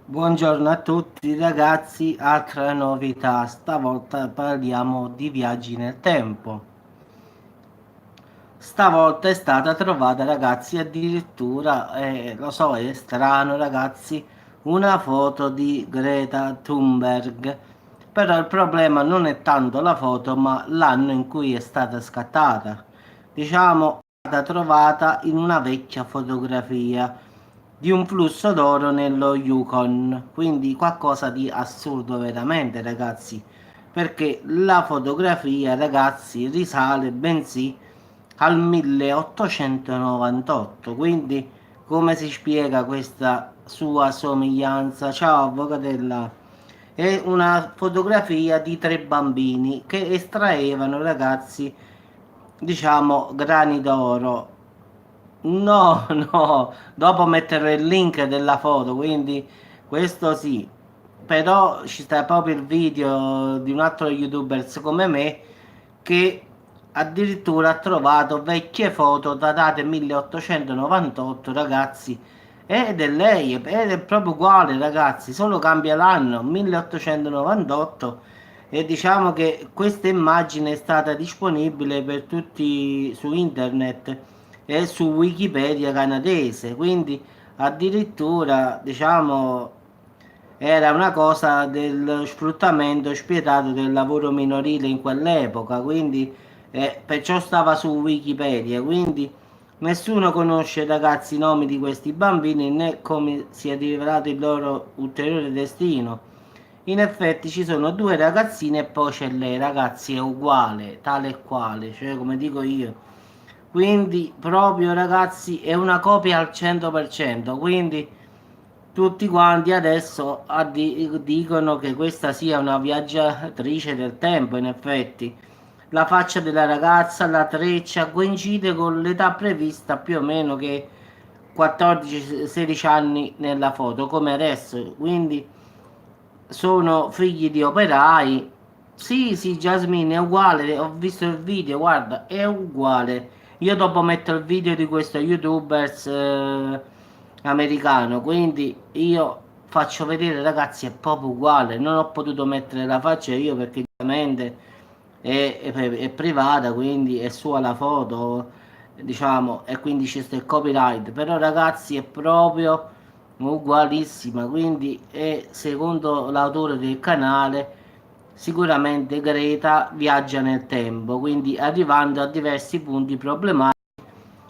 Buongiorno a tutti ragazzi, altra novità, stavolta parliamo di viaggi nel tempo. Stavolta è stata trovata ragazzi addirittura, lo so è strano ragazzi, una foto di Greta Thunberg, però il problema non è tanto la foto ma l'anno in cui è stata scattata. Diciamo, è stata trovata in una vecchia fotografia di un flusso d'oro nello Yukon, quindi qualcosa di assurdo veramente, ragazzi, perché la fotografia, ragazzi, risale bensì al 1898, quindi come si spiega questa sua somiglianza? Ciao, avvocatella. È una fotografia di tre bambini che estraevano, ragazzi, diciamo, grani d'oro. No, no, dopo mettere il link della foto, quindi questo sì. Però ci sta proprio il video di un altro youtuber come me che addirittura ha trovato vecchie foto datate 1898, ragazzi. Ed è lei, ed è proprio uguale, ragazzi, solo cambia l'anno, 1898. E diciamo che questa immagine è stata disponibile per tutti su internet e su Wikipedia canadese, quindi addirittura diciamo era una cosa del sfruttamento spietato del lavoro minorile in quell'epoca, quindi perciò stava su Wikipedia, quindi nessuno conosce ragazzi i nomi di questi bambini né come sia rivelato il loro ulteriore destino. In effetti ci sono due ragazzine e poi c'è lei, ragazzi, è uguale, tale e quale, cioè come dico io. Quindi proprio ragazzi è una copia al 100%, quindi tutti quanti adesso dicono che questa sia una viaggiatrice del tempo, in effetti. La faccia della ragazza, la treccia, coincide con l'età prevista più o meno che 14-16 anni nella foto, come adesso. Quindi sono figli di operai. Sì, sì, Jasmine è uguale, ho visto il video, guarda, è uguale. Io dopo metto il video di questo youtubers americano, quindi io faccio vedere ragazzi è proprio uguale, non ho potuto mettere la faccia io perché ovviamente è privata, quindi è sua la foto, diciamo, e quindi c'è sta il copyright, però ragazzi è proprio ugualissima, quindi è secondo l'autore del canale sicuramente Greta viaggia nel tempo, quindi arrivando a diversi punti problematici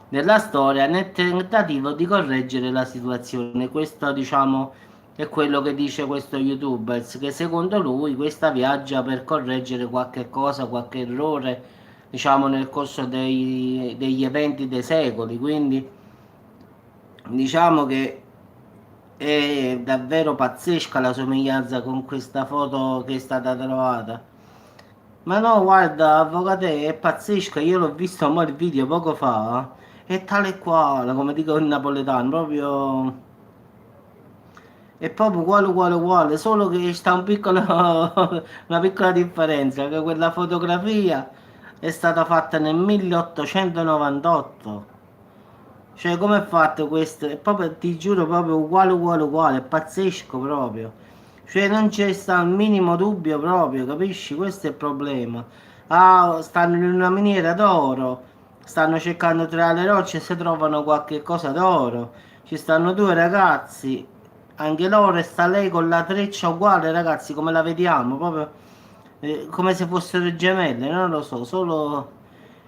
della storia nel tentativo di correggere la situazione. Questo, diciamo, è quello che dice questo youtuber, che secondo lui questa viaggia per correggere qualche cosa, qualche errore, diciamo, nel corso degli eventi dei secoli. Quindi, diciamo che è davvero pazzesca la somiglianza con questa foto che è stata trovata. Ma no, guarda, avvocate, è pazzesca, io l'ho visto mo il video poco fa, è tale e quale, come dico in napoletano, proprio... È proprio uguale, uguale, uguale, solo che sta un piccolo, una piccola differenza, che quella fotografia è stata fatta nel 1898. Cioè, come è fatto questo? È proprio, ti giuro, proprio uguale, uguale, uguale, è pazzesco proprio. Cioè, non c'è sta il minimo dubbio proprio, capisci? Questo è il problema. Ah, stanno in una miniera d'oro, stanno cercando tra le rocce e si trovano qualche cosa d'oro. Ci stanno due ragazzi, anche loro, e sta lei con la treccia uguale, ragazzi, come la vediamo, proprio come se fossero gemelle, non lo so, solo...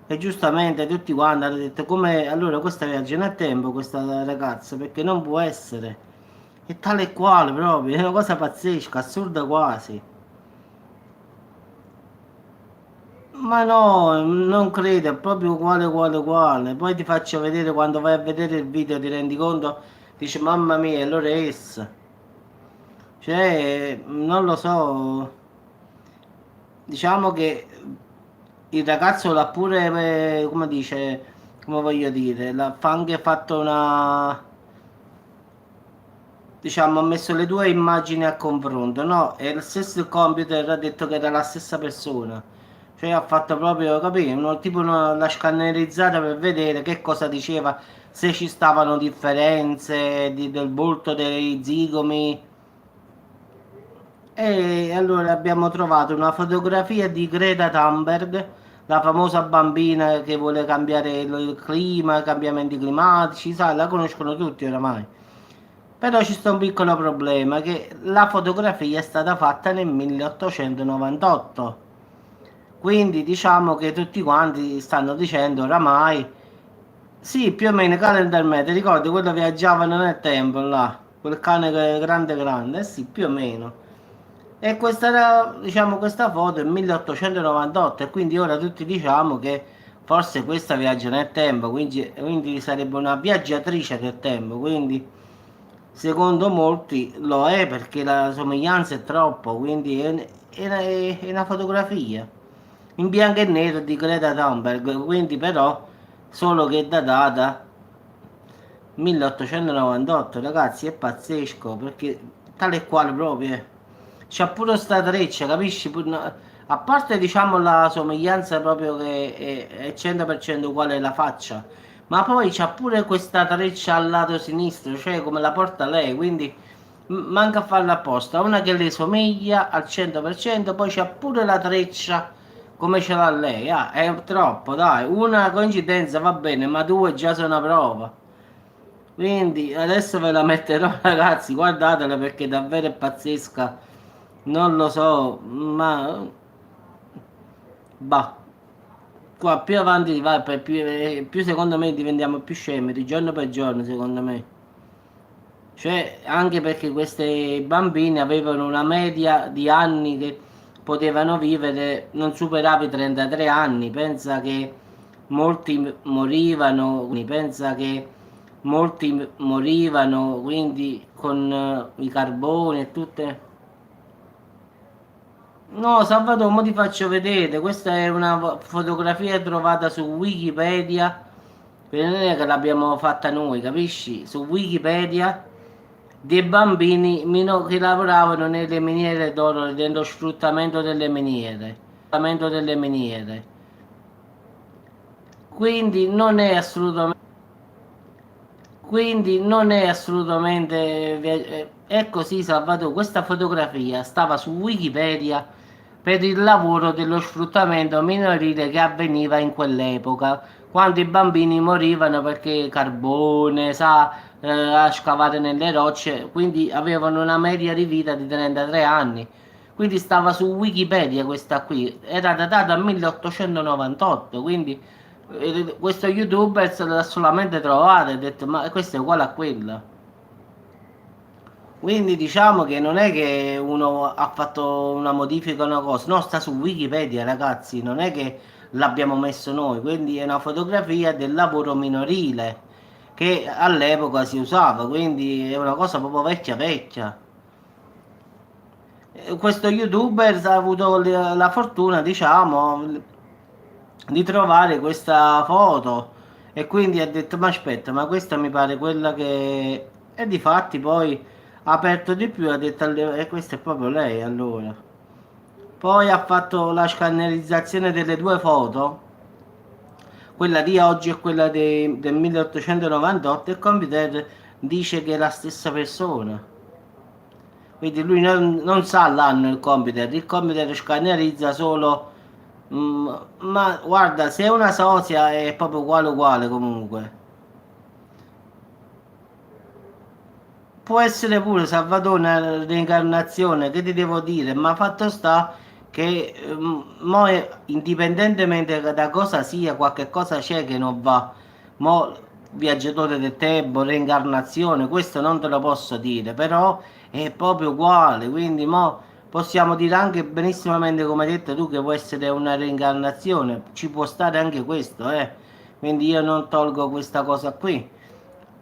E giustamente tutti quanti hanno detto come allora questa viaggia nel tempo, questa ragazza, perché non può essere. È tale e quale proprio, è una cosa pazzesca, assurda quasi. Ma no, non credo, è proprio uguale, uguale, uguale. Poi ti faccio vedere quando vai a vedere il video, ti rendi conto, dici mamma mia, allora è essa. Cioè, non lo so, diciamo che il ragazzo l'ha pure, come dice, come voglio dire, l'ha anche fatto una, diciamo, ha messo le due immagini a confronto, no? E lo stesso computer ha detto che era la stessa persona. Cioè ha fatto proprio, capire, tipo la scannerizzata per vedere che cosa diceva, se ci stavano differenze del volto dei zigomi. E allora abbiamo trovato una fotografia di Greta Thunberg, la famosa bambina che vuole cambiare il clima, i cambiamenti climatici, sai, la conoscono tutti oramai. Però ci sta un piccolo problema, che la fotografia è stata fatta nel 1898. Quindi diciamo che tutti quanti stanno dicendo oramai, sì, più o meno Calendar Man, ti ricordi quello viaggiavano nel tempo là, quel cane grande grande, eh sì, più o meno. E questa era, diciamo, questa foto è 1898 e quindi ora tutti diciamo che forse questa viaggia nel tempo, quindi sarebbe una viaggiatrice del tempo, quindi secondo molti lo è perché la somiglianza è troppo, quindi è una fotografia in bianco e nero di Greta Thunberg, quindi però solo che è datata 1898, ragazzi, è pazzesco perché tale e quale proprio è. C'ha pure sta treccia, capisci? No, a parte diciamo la somiglianza proprio che è 100% uguale alla faccia, ma poi c'ha pure questa treccia al lato sinistro, cioè come la porta lei, quindi manca a farla apposta. Una che le somiglia al 100%, poi c'ha pure la treccia come ce l'ha lei. Ah, è troppo, dai. Una coincidenza va bene, ma due già sono una prova. Quindi adesso ve la metterò, ragazzi, guardatela perché davvero è pazzesca. Non lo so, ma bah, qua più avanti va, più secondo me diventiamo più scemi, di giorno per giorno, secondo me. Cioè, anche perché questi bambini avevano una media di anni che potevano vivere, non superava i 33 anni. Pensa che molti morivano, quindi con i carboni e tutte. No, Salvatore, mo ti faccio vedere. Questa è una fotografia trovata su Wikipedia. Non è che l'abbiamo fatta noi, capisci? Su Wikipedia dei bambini che lavoravano nelle miniere d'oro, nello sfruttamento delle miniere. Sfruttamento delle miniere. Quindi non è assolutamente. Quindi non è assolutamente. È così, Salvatore. Questa fotografia stava su Wikipedia per il lavoro dello sfruttamento minorile che avveniva in quell'epoca, quando i bambini morivano perché carbone, sa, a scavare nelle rocce, quindi avevano una media di vita di 33 anni. Quindi stava su Wikipedia questa qui, era datata 1898, quindi questo youtuber se l'ha solamente trovato e ha detto ma questo è uguale a quella. Quindi diciamo che non è che uno ha fatto una modifica o una cosa, no, sta su Wikipedia, ragazzi, non è che l'abbiamo messo noi, quindi è una fotografia del lavoro minorile che all'epoca si usava, quindi è una cosa proprio vecchia vecchia. Questo youtuber ha avuto la fortuna, diciamo, di trovare questa foto e quindi ha detto ma aspetta, ma questa mi pare quella che. E di fatti poi ha aperto di più, ha detto e questa è proprio lei allora. Poi ha fatto la scannerizzazione delle due foto, quella di oggi e quella del 1898, e il computer dice che è la stessa persona. Quindi lui non sa l'anno il computer scannerizza solo. Ma guarda, se è una sosia è proprio uguale uguale comunque. Può essere pure Salvatore una reincarnazione, che ti devo dire, ma fatto sta che indipendentemente da cosa sia, qualche cosa c'è che non va. Mo, viaggiatore del tempo, reincarnazione, questo non te lo posso dire, però è proprio uguale, quindi mo possiamo dire anche benissimamente come hai detto tu che può essere una reincarnazione, ci può stare anche questo, quindi io non tolgo questa cosa qui.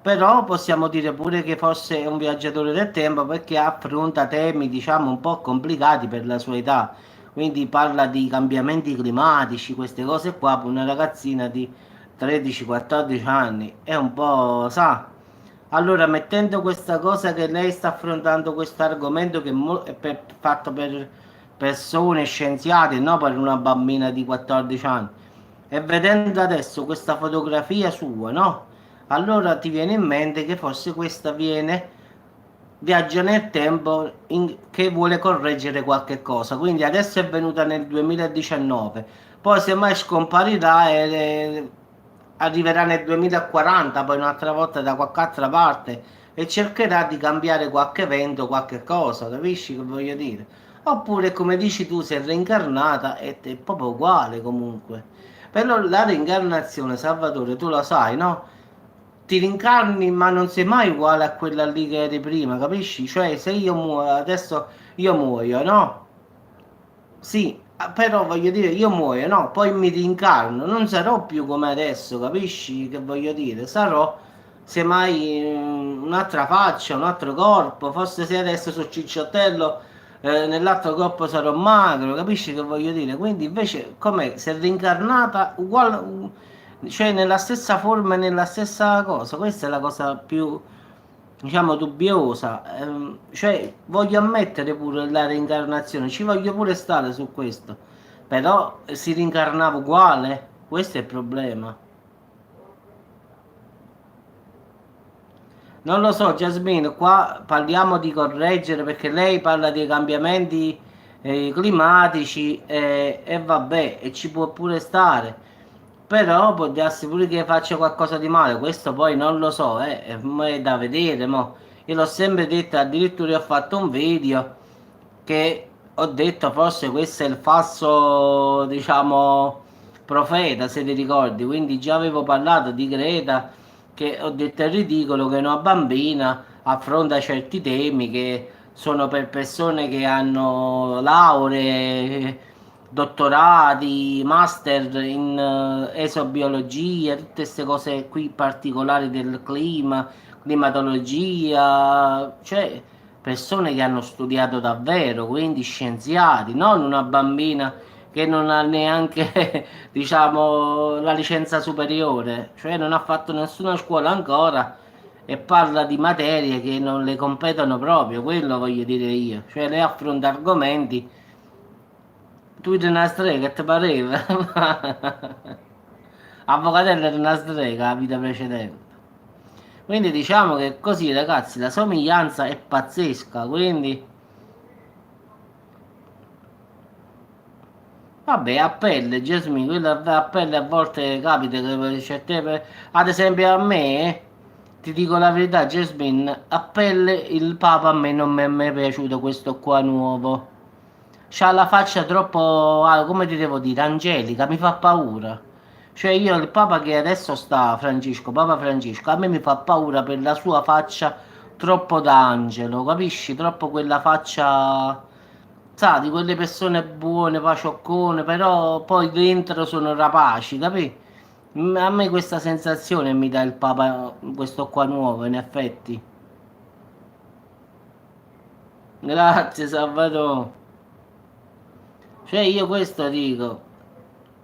Però possiamo dire pure che forse è un viaggiatore del tempo perché affronta temi, diciamo, un po' complicati per la sua età. Quindi parla di cambiamenti climatici, queste cose qua, per una ragazzina di 13-14 anni è un po', sa. Allora, mettendo questa cosa che lei sta affrontando questo argomento che è fatto per persone scienziate, no per una bambina di 14 anni, e vedendo adesso questa fotografia sua, no? Allora ti viene in mente che forse questa viene viaggia nel tempo che vuole correggere qualche cosa. Quindi adesso è venuta nel 2019, poi semmai scomparirà e arriverà nel 2040, poi un'altra volta da qualche altra parte e cercherà di cambiare qualche evento, qualche cosa, capisci che voglio dire? Oppure, come dici tu, se è reincarnata è proprio uguale comunque. Però la reincarnazione, Salvatore, tu lo sai, no? Ti rincarni, ma non sei mai uguale a quella lì che eri prima, capisci? Cioè, se io muoio, adesso io muoio, no? Sì, però voglio dire, io muoio, no? Poi mi rincarno, non sarò più come adesso, capisci che voglio dire? Sarò semmai un'altra faccia, un altro corpo, forse se adesso sono cicciottello, nell'altro corpo sarò magro, capisci che voglio dire? Quindi invece, come se reincarnata, uguale, cioè nella stessa forma e nella stessa cosa, questa è la cosa più diciamo dubbiosa. Cioè voglio ammettere pure la reincarnazione, ci voglio pure stare su questo, però si rincarnava uguale, questo è il problema. Non lo so, Jasmine, qua parliamo di correggere perché lei parla dei cambiamenti climatici e vabbè, e ci può pure stare. Però può darsi pure che faccia qualcosa di male, questo poi non lo so, è da vedere, mo. Io l'ho sempre detto, addirittura ho fatto un video che ho detto forse questo è il falso, diciamo, profeta, se ti ricordi, quindi già avevo parlato di Greta, che ho detto è ridicolo che una bambina affronta certi temi che sono per persone che hanno lauree, dottorati, master in esobiologia, tutte queste cose qui particolari del clima, climatologia, cioè persone che hanno studiato davvero, quindi scienziati, non una bambina che non ha neanche, diciamo, la licenza superiore, cioè non ha fatto nessuna scuola ancora e parla di materie che non le competono proprio, quello voglio dire io, cioè lei affronta argomenti, tu eri una strega, ti pareva? Avvocatella era una strega la vita precedente. Quindi diciamo che così ragazzi la somiglianza è pazzesca, quindi vabbè a pelle, Jasmine, quella a pelle a volte capita che ad esempio a me, ti dico la verità Jasmine, a pelle il Papa a me non mi è mai piaciuto questo qua nuovo. C'ha la faccia troppo, come ti devo dire, angelica, mi fa paura. Cioè io il Papa che adesso sta, Francesco, Papa Francesco, a me mi fa paura per la sua faccia troppo da angelo, capisci? Troppo quella faccia, sa, di quelle persone buone, pacioccone, però poi dentro sono rapaci, capi? A me questa sensazione mi dà il Papa, questo qua nuovo, in effetti. Grazie, Salvatore. Cioè io questo dico,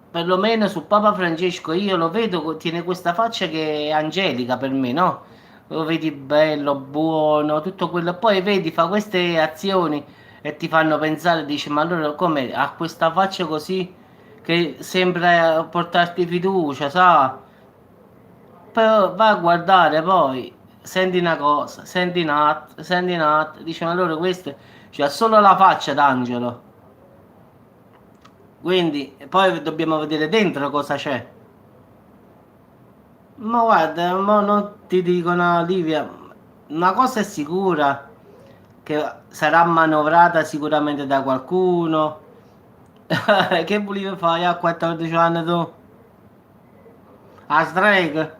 perlomeno su Papa Francesco io lo vedo, tiene questa faccia che è angelica per me, no? Lo vedi bello, buono, tutto quello. Poi vedi, fa queste azioni e ti fanno pensare, dici, ma allora come ha questa faccia così che sembra portarti fiducia, sa? Però va a guardare poi, senti una cosa, senti un'altra, dici, ma allora questo c'ha solo la faccia d'angelo. Quindi poi dobbiamo vedere dentro cosa c'è. Ma guarda, ma non ti dico una Livia, una cosa è sicura, che sarà manovrata sicuramente da qualcuno. Che volevi fare a 14 anni tu? A strike?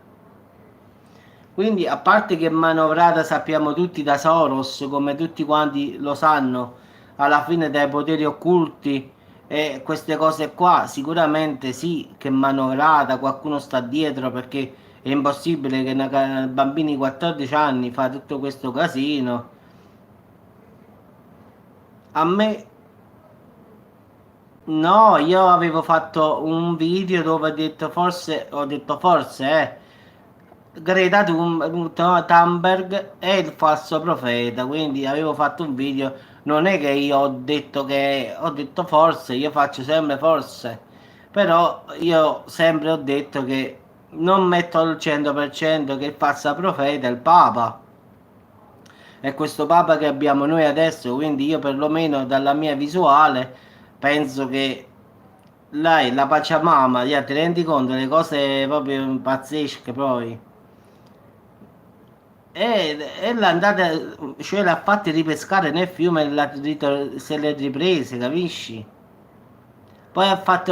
Quindi, a parte che manovrata sappiamo tutti da Soros, come tutti quanti lo sanno, alla fine dai poteri occulti e queste cose qua, sicuramente sì, che manovrata, qualcuno sta dietro perché è impossibile che una bambina di 14 anni fa tutto questo casino. A me no, io avevo fatto un video dove ho detto forse, Thunberg è il falso profeta, quindi avevo fatto un video, non è che io ho detto che, ho detto forse, io faccio sempre forse, però io sempre ho detto che non metto al 100% che il falso profeta è il Papa. è questo Papa che abbiamo noi adesso, quindi io perlomeno dalla mia visuale penso che lei, la Pachamama, ya, ti rendi conto le cose proprio pazzesche poi. E l'ha andata, cioè l'ha fatti ripescare nel fiume e se l'è riprese, capisci? Poi ha fatto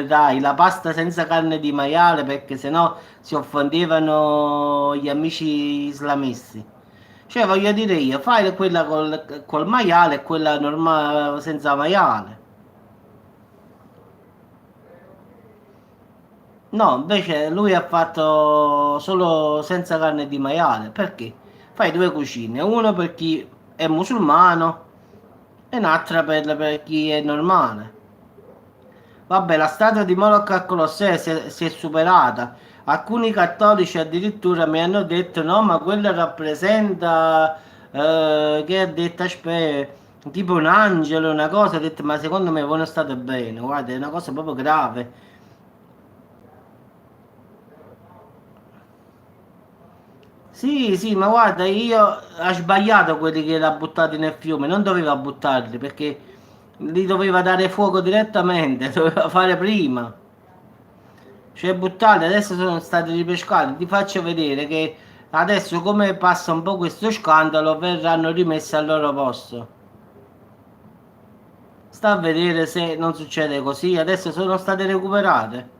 dai, la pasta senza carne di maiale perché sennò si offendevano gli amici islamisti. Cioè, voglio dire io, fai quella col maiale e quella normale senza maiale. No, invece lui ha fatto solo senza carne di maiale. Perché? Fai due cucine, uno per chi è musulmano e un'altra per chi è normale. Vabbè, la statua di Moloch al Colosseo si è superata. Alcuni cattolici addirittura mi hanno detto no, ma quello rappresenta, che ha detto, aspetta, tipo un angelo, una cosa. Ho detto, ma secondo me voi non state bene, guarda, è una cosa proprio grave. Sì, sì, ma guarda, io ha sbagliato quelli che l'ha buttati nel fiume, non doveva buttarli perché li doveva dare fuoco direttamente, doveva fare prima. Cioè buttarli, adesso sono stati ripescati. Ti faccio vedere che adesso come passa un po' questo scandalo verranno rimessi al loro posto. Sta a vedere se non succede così. Adesso sono state recuperate.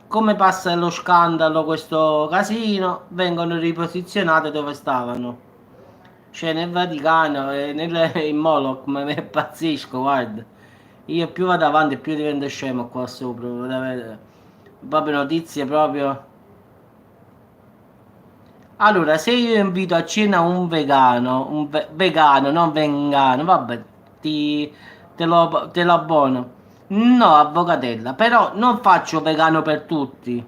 Come passa lo scandalo, questo casino, vengono riposizionate dove stavano. Cioè nel Vaticano e in Moloch, ma è pazzesco, guarda. Io più vado avanti più divento scemo qua sopra. Proprio notizie proprio. Allora, se io invito a cena un vegano, vegano, non vengano, vabbè, te lo abbono. No, avvocatella, però non faccio vegano per tutti.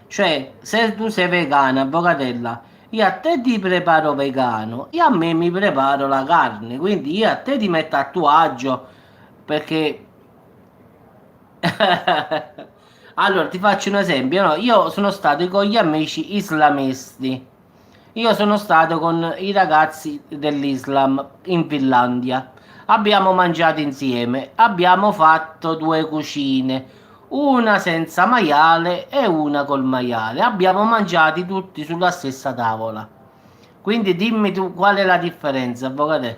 Cioè, se tu sei vegana, avvocatella, io a te ti preparo vegano e a me mi preparo la carne, quindi io a te ti metto a tuo agio perché allora ti faccio un esempio, no? Io sono stato con gli amici islamisti. Io sono stato con i ragazzi dell'Islam in Finlandia. Abbiamo mangiato insieme, abbiamo fatto due cucine, una senza maiale e una col maiale. Abbiamo mangiati tutti sulla stessa tavola. Quindi dimmi tu qual è la differenza, avvocato?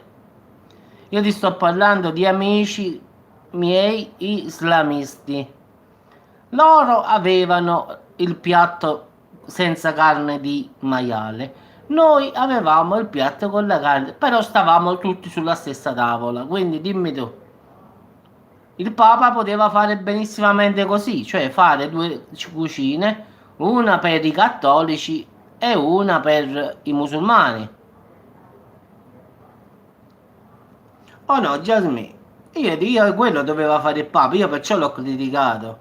Io ti sto parlando di amici miei islamisti. Loro avevano il piatto senza carne di maiale. Noi avevamo il piatto con la carne, però stavamo tutti sulla stessa tavola. Quindi dimmi tu, il Papa poteva fare benissimamente così, cioè fare due cucine, una per i cattolici e una per i musulmani. Oh no, Jasmine, io quello doveva fare il Papa, io perciò l'ho criticato.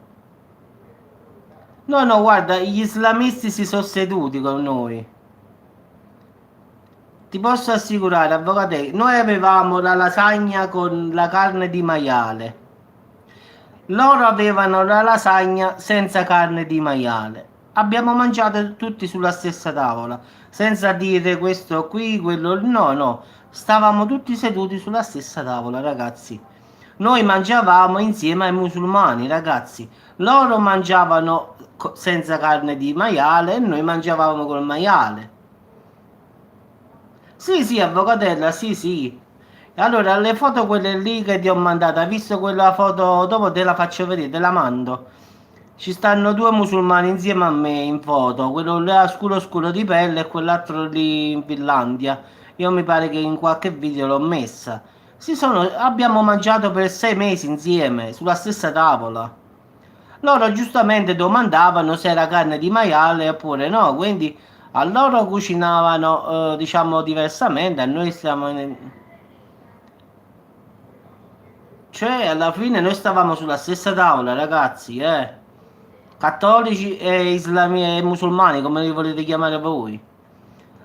No, no, guarda, gli islamisti si sono seduti con noi. Ti posso assicurare, avvocate, noi avevamo la lasagna con la carne di maiale. Loro avevano la lasagna senza carne di maiale. Abbiamo mangiato tutti sulla stessa tavola, senza dire questo qui, quello no, no. Stavamo tutti seduti sulla stessa tavola, ragazzi. Noi mangiavamo insieme ai musulmani, ragazzi. Loro mangiavano senza carne di maiale e noi mangiavamo col maiale. Sì, sì, avvocatella, sì, sì. Allora, le foto quelle lì che ti ho mandato, hai visto quella foto? Dopo te la faccio vedere, te la mando. Ci stanno due musulmani insieme a me in foto, quello là scuro scuro di pelle e quell'altro lì in Finlandia. Io mi pare che in qualche video l'ho messa. Abbiamo mangiato per 6 mesi insieme, sulla stessa tavola. Loro giustamente domandavano se era carne di maiale oppure no, quindi a loro cucinavano, diciamo, diversamente, a noi stiamo Cioè, alla fine noi stavamo sulla stessa tavola, ragazzi, eh. Cattolici e e musulmani, come li volete chiamare voi.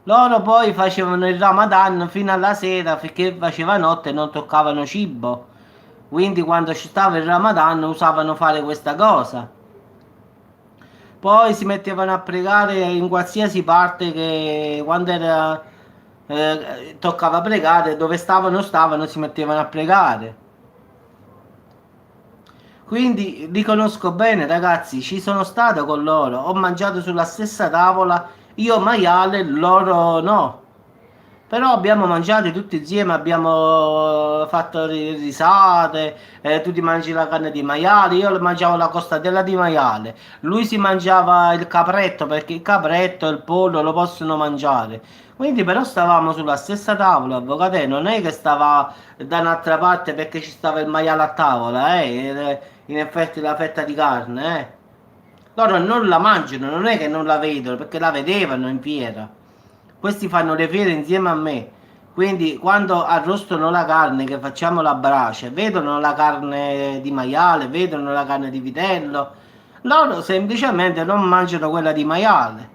Loro poi facevano il Ramadan fino alla sera finché faceva notte e non toccavano cibo. Quindi quando ci stava il Ramadan usavano fare questa cosa. Poi si mettevano a pregare in qualsiasi parte che quando era toccava pregare, dove stavano, si mettevano a pregare. Quindi li conosco bene, ragazzi, ci sono stato con loro, ho mangiato sulla stessa tavola, io maiale, loro no. Però abbiamo mangiato tutti insieme, abbiamo fatto risate, tu ti mangi la carne di maiale, io mangiavo la costadella di maiale, lui si mangiava il capretto perché il capretto e il pollo lo possono mangiare. Quindi però stavamo sulla stessa tavola, avvocate, non è che stava da un'altra parte perché ci stava il maiale a tavola, in effetti la fetta di carne, eh. Loro non la mangiano, non è che non la vedono, perché la vedevano in fiera. Questi fanno le fiere insieme a me. Quindi quando arrostano la carne, che facciamo la brace, vedono la carne di maiale, vedono la carne di vitello. Loro semplicemente non mangiano quella di maiale.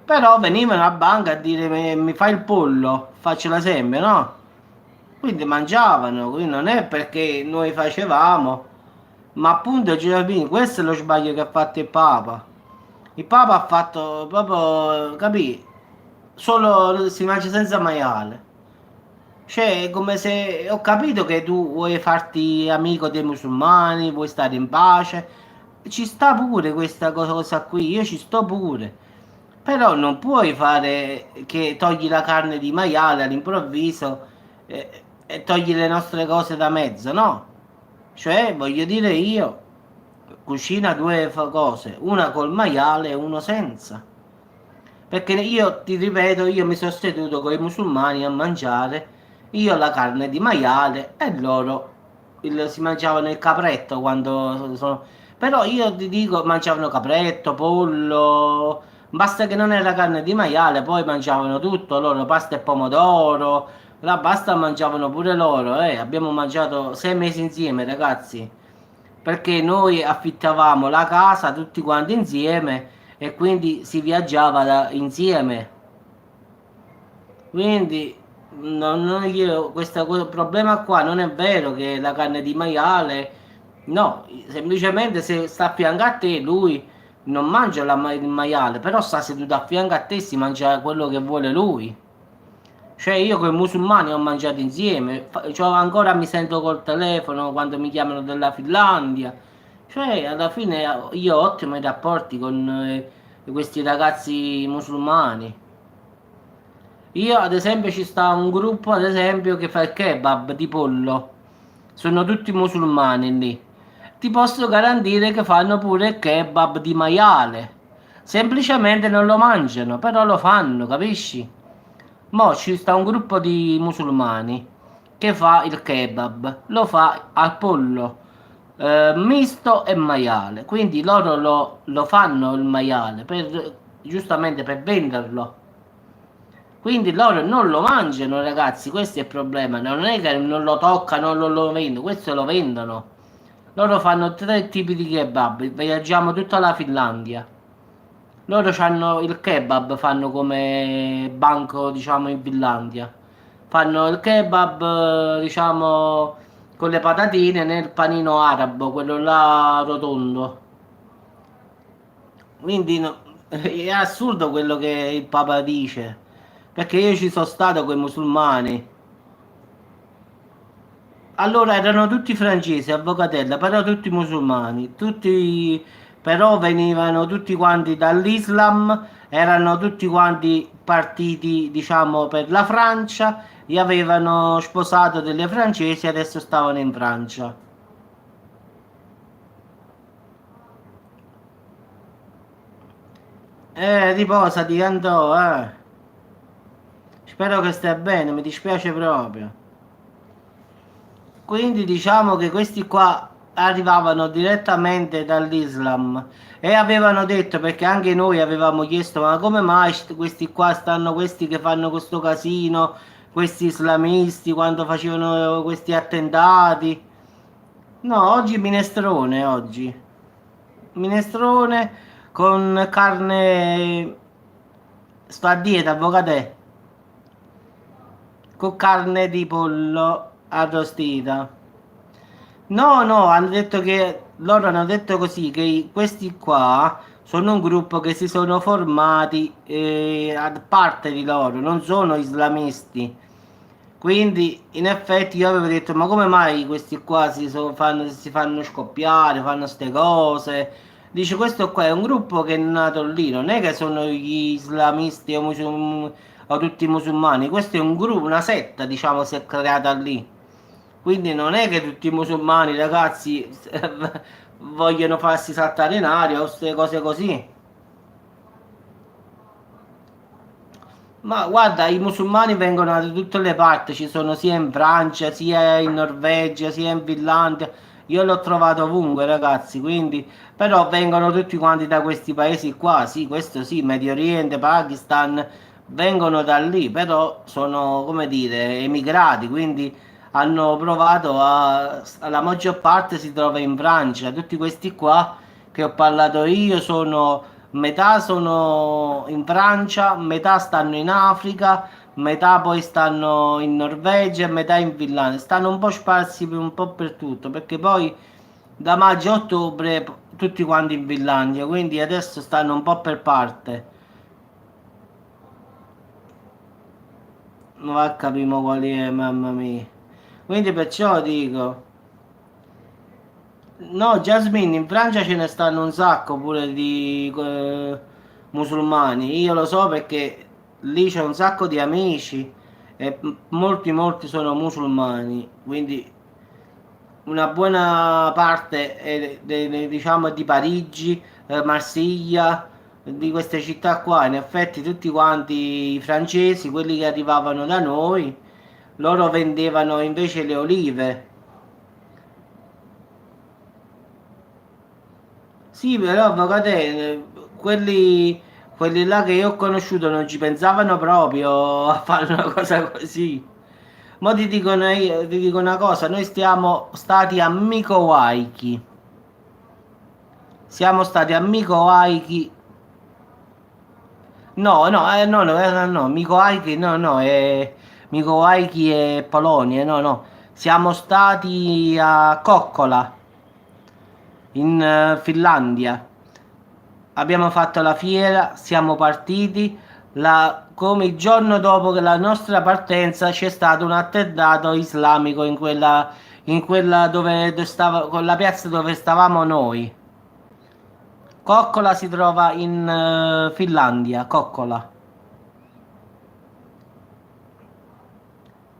Però venivano a banca a dire mi fai il pollo, faccio l'esempio, no? Quindi mangiavano, quindi non è perché noi facevamo, ma appunto Giuseppini, questo è lo sbaglio che ha fatto il Papa. Il Papa ha fatto proprio, capì? Solo si mangia senza maiale. Cioè, è come se ho capito che tu vuoi farti amico dei musulmani, vuoi stare in pace. Ci sta pure questa cosa qui, io ci sto pure. Però non puoi fare che togli la carne di maiale all'improvviso e togli le nostre cose da mezzo, no? Cioè, voglio dire io, cucina due cose, una col maiale e uno senza. Perché io ti ripeto, io mi sono seduto con i musulmani a mangiare, io la carne di maiale e loro si mangiavano il capretto quando sono... Però io ti dico, mangiavano capretto, pollo, basta che non era carne di maiale, poi mangiavano tutto, loro pasta e pomodoro, la pasta mangiavano pure loro, eh. Abbiamo mangiato 6 mesi insieme, ragazzi, perché noi affittavamo la casa tutti quanti insieme e quindi si viaggiava insieme. Quindi questo problema qua non è vero che la carne di maiale, no, semplicemente se sta a fianco a te lui non mangia il maiale, però sta seduto a fianco a te e si mangia quello che vuole lui. Cioè io con i musulmani ho mangiato insieme, cioè, ancora mi sento col telefono quando mi chiamano dalla Finlandia. Cioè alla fine io ho ottimi rapporti con questi ragazzi musulmani. Io ad esempio ci sta un gruppo ad esempio che fa il kebab di pollo. Sono tutti musulmani lì. Ti posso garantire che fanno pure il kebab di maiale. Semplicemente non lo mangiano, però lo fanno, capisci? Mo' ci sta un gruppo di musulmani che fa il kebab, lo fa al pollo misto e maiale, quindi loro lo fanno il maiale giustamente per venderlo. Quindi loro non lo mangiano, ragazzi, questo è il problema. Non è che non lo toccano, non lo vendono, questo lo vendono. Loro fanno 3 tipi di kebab, viaggiamo tutta la Finlandia. Loro hanno il kebab, fanno come banco, diciamo, in Finlandia. Fanno il kebab, diciamo, con le patatine nel panino arabo, quello là rotondo. Quindi è assurdo quello che il Papa dice, perché io ci sono stato con i musulmani. Allora erano tutti francesi, avvocatella, però tutti musulmani, tutti però venivano tutti quanti dall'Islam, erano tutti quanti partiti, diciamo, per la Francia e avevano sposato delle francesi e adesso stavano in Francia. Riposati, andò, eh. Spero che stai bene, mi dispiace proprio. Quindi diciamo che questi qua arrivavano direttamente dall'Islam e avevano detto, perché anche noi avevamo chiesto, ma come mai questi qua stanno, questi che fanno questo casino, questi islamisti quando facevano questi attentati? No, oggi minestrone, oggi. Minestrone con carne, sto a dieta, avvocate, con carne di pollo arrostita. No, no, hanno detto che loro hanno detto così che questi qua sono un gruppo che si sono formati a parte di loro, non sono islamisti. Quindi in effetti io avevo detto, ma come mai questi qua si fanno scoppiare, fanno ste cose? Dice, questo qua è un gruppo che è nato lì, non è che sono gli islamisti o tutti i musulmani, questo è un gruppo, una setta, diciamo, si è creata lì. Quindi non è che tutti i musulmani, ragazzi, vogliono farsi saltare in aria o queste cose così. Ma guarda, i musulmani vengono da tutte le parti, ci sono sia in Francia, sia in Norvegia, sia in Finlandia. Io l'ho trovato ovunque, ragazzi, quindi però vengono tutti quanti da questi paesi qua, sì, questo sì, Medio Oriente, Pakistan, vengono da lì, però sono, come dire, emigrati, quindi hanno provato la maggior parte si trova in Francia, tutti questi qua che ho parlato io metà sono in Francia, metà stanno in Africa, metà poi stanno in Norvegia e metà in Finlandia. Stanno un po' sparsi un po' per tutto, perché poi da maggio a ottobre tutti quanti in Finlandia, quindi adesso stanno un po' per parte. Non va a capire quali è, mamma mia. Quindi perciò dico, no, Jasmine, in Francia ce ne stanno un sacco pure di musulmani. Io lo so perché lì c'è un sacco di amici e molti sono musulmani. Quindi una buona parte è, diciamo di Parigi, Marsiglia, di queste città qua. In effetti tutti quanti i francesi, quelli che arrivavano da noi, loro vendevano invece le olive. Sì, però avvocato, quelli là che io ho conosciuto non ci pensavano proprio a fare una cosa così. Ma ti dico una cosa, noi stiamo stati a Mikowaiki. Siamo stati a Mikowaiki. No, Mikowaiki, Mikowaiki è Polonia, no. Siamo stati a Kokkola, in Finlandia. Abbiamo fatto la fiera, siamo partiti. Come il giorno dopo che la nostra partenza c'è stato un attentato islamico in quella dove stava, con la piazza dove stavamo noi. Kokkola si trova in Finlandia, Kokkola.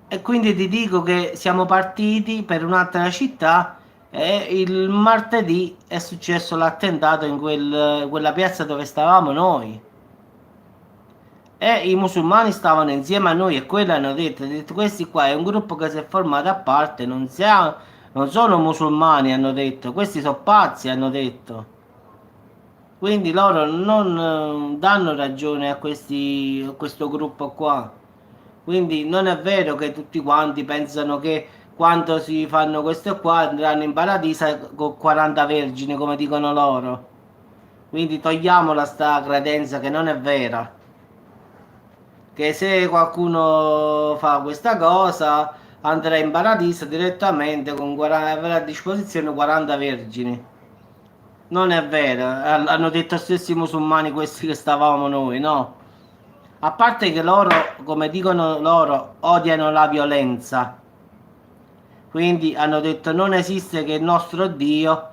E quindi ti dico che siamo partiti per un'altra città e il martedì è successo l'attentato in quella piazza dove stavamo noi. E i musulmani stavano insieme a noi e quelli hanno detto, questi qua è un gruppo che si è formato a parte, non sono musulmani, hanno detto, questi sono pazzi, hanno detto. Quindi loro non danno ragione a questo gruppo qua. Quindi non è vero che tutti quanti pensano che quando si fanno questo qua andranno in paradiso con 40 vergini, come dicono loro. Quindi togliamola sta credenza che non è vera. Che se qualcuno fa questa cosa andrà in paradiso direttamente con 40, avrà a disposizione 40 vergini. Non è vero, hanno detto stessi musulmani questi che stavamo noi, no? A parte che loro, come dicono loro, odiano la violenza. Quindi hanno detto non esiste che il nostro Dio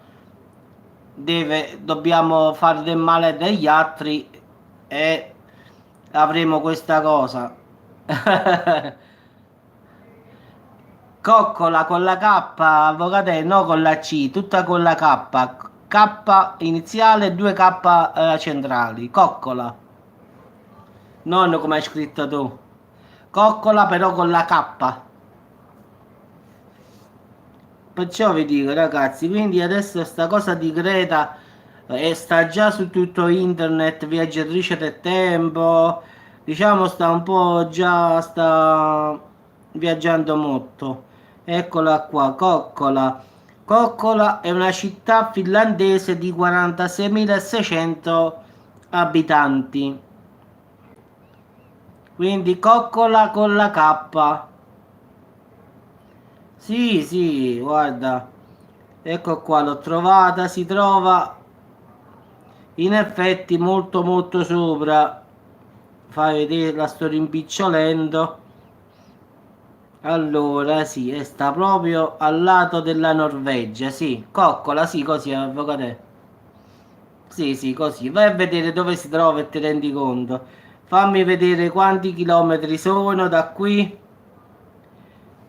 dobbiamo fare del male degli altri e avremo questa cosa. Coccola con la K, avvocate, no con la C, tutta con la K. K iniziale e due K centrali. Coccola, non come hai scritto tu. Coccola però con la K. Perciò vi dico ragazzi, quindi adesso sta cosa di Greta sta già su tutto internet, viaggiatrice del tempo, diciamo sta un po' già, sta viaggiando molto. Eccola qua, Coccola. Coccola è una città finlandese di 46.600 abitanti, quindi Coccola con la K. Sì, guarda, ecco qua, l'ho trovata, si trova In effetti molto molto sopra, fai vedere, la sto rimpicciolendo. Allora, sì, e sta proprio al lato della Norvegia, sì, coccola, sì, così, avvocato. Sì, sì, così. Vai a vedere dove si trova e ti rendi conto. Fammi vedere quanti chilometri sono da qui.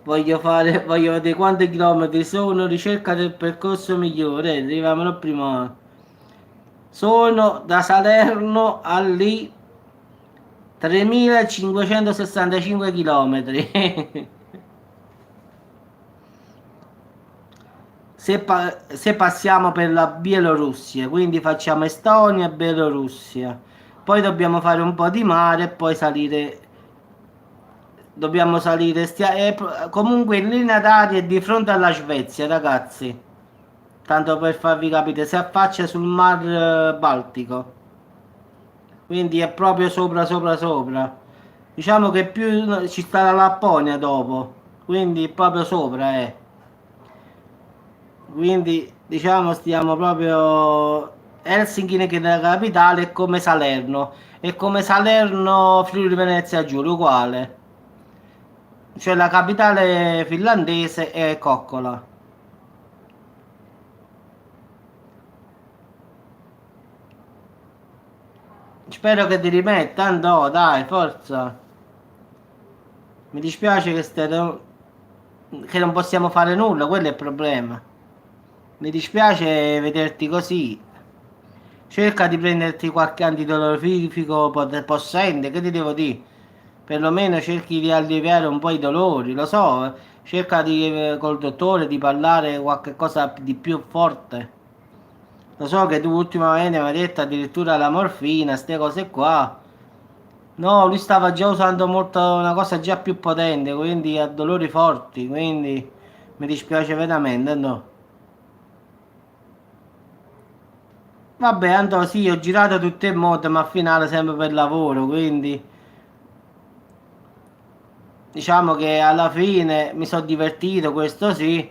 Voglio vedere quanti chilometri sono. Ricerca del percorso migliore. Arriviamo prima. Sono da Salerno a lì 3565 chilometri. Se passiamo per la Bielorussia, quindi facciamo Estonia e Bielorussia, poi dobbiamo fare un po' di mare e poi salire. Dobbiamo salire. Comunque in linea d'aria è di fronte alla Svezia, ragazzi. Tanto per farvi capire, si affaccia sul mar Baltico. Quindi è proprio sopra, sopra, sopra. Diciamo che più ci sta la Lapponia dopo. Quindi proprio sopra, eh. Quindi diciamo stiamo proprio. Helsinki che è la capitale è come Salerno. È come Salerno Friuli Venezia Giulia, uguale. Cioè la capitale finlandese è Kokkola. Spero che ti rimetta, andò, dai, forza. Mi dispiace che non possiamo fare nulla, quello è il problema. Mi dispiace vederti così. Cerca di prenderti qualche antidolorifico possente, che ti devo dire? Perlomeno cerchi di alleviare un po' i dolori, lo so. Cerca col dottore di parlare qualche cosa di più forte. Lo so che tu ultimamente mi hai detto addirittura la morfina, ste cose qua. No, lui stava già usando molto una cosa già più potente, quindi ha dolori forti, quindi mi dispiace veramente, no. Vabbè, Anto, sì, ho girato tutte e molte, ma a finale sempre per lavoro, quindi diciamo che alla fine mi sono divertito, questo sì,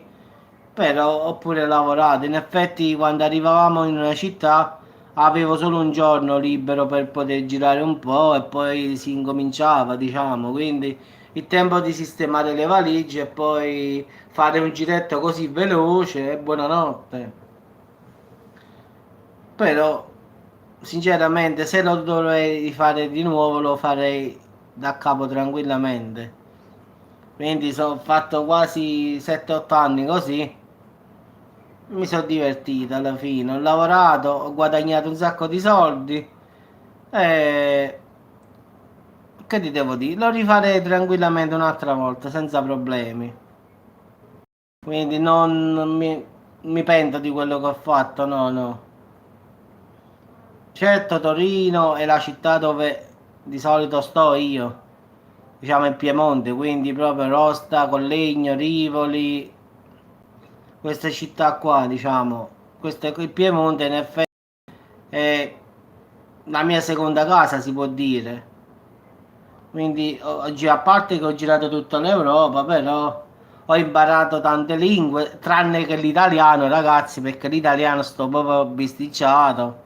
però ho pure lavorato. In effetti, quando arrivavamo in una città, avevo solo un giorno libero per poter girare un po' e poi si incominciava, diciamo, quindi il tempo di sistemare le valigie e poi fare un giretto così veloce e buonanotte. Però, sinceramente, se lo dovrei rifare di nuovo, lo farei da capo tranquillamente. Quindi sono fatto quasi 7-8 anni così. Mi sono divertito alla fine. Ho lavorato, ho guadagnato un sacco di soldi. E che ti devo dire? Lo rifarei tranquillamente un'altra volta, senza problemi. Quindi non mi pento di quello che ho fatto, no, no. Certo, Torino è la città dove di solito sto io, diciamo in Piemonte, quindi proprio Rosta, Collegno, Rivoli, queste città qua, diciamo, questo è il Piemonte in effetti è la mia seconda casa, si può dire. Quindi oggi, a parte che ho girato tutta l'Europa, però ho imparato tante lingue, tranne che l'italiano, ragazzi, perché l'italiano sto proprio bisticciato.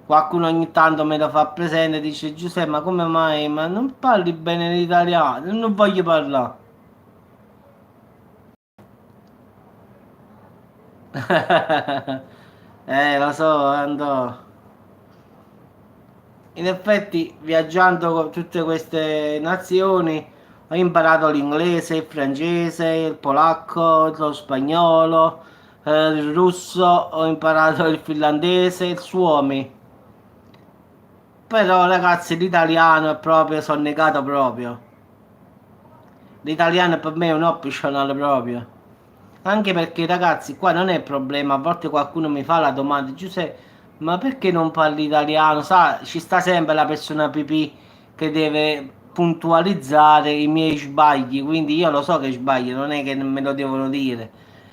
Qualcuno ogni tanto me lo fa presente e dice Giuseppe, ma come mai? Ma non parli bene l'italiano? Non voglio parlare. Lo so, andò. In effetti, viaggiando con tutte queste nazioni, ho imparato l'inglese, il francese, il polacco, lo spagnolo, il russo, ho imparato il finlandese, il suomi. Però, ragazzi, l'italiano è proprio, sono negato proprio. L'italiano per me è un optional proprio. Anche perché, ragazzi, qua non è problema. A volte qualcuno mi fa la domanda, Giuseppe, ma perché non parli italiano? Sa, ci sta sempre la persona pipì che deve puntualizzare i miei sbagli. Quindi io lo so che sbaglio, non è che me lo devono dire.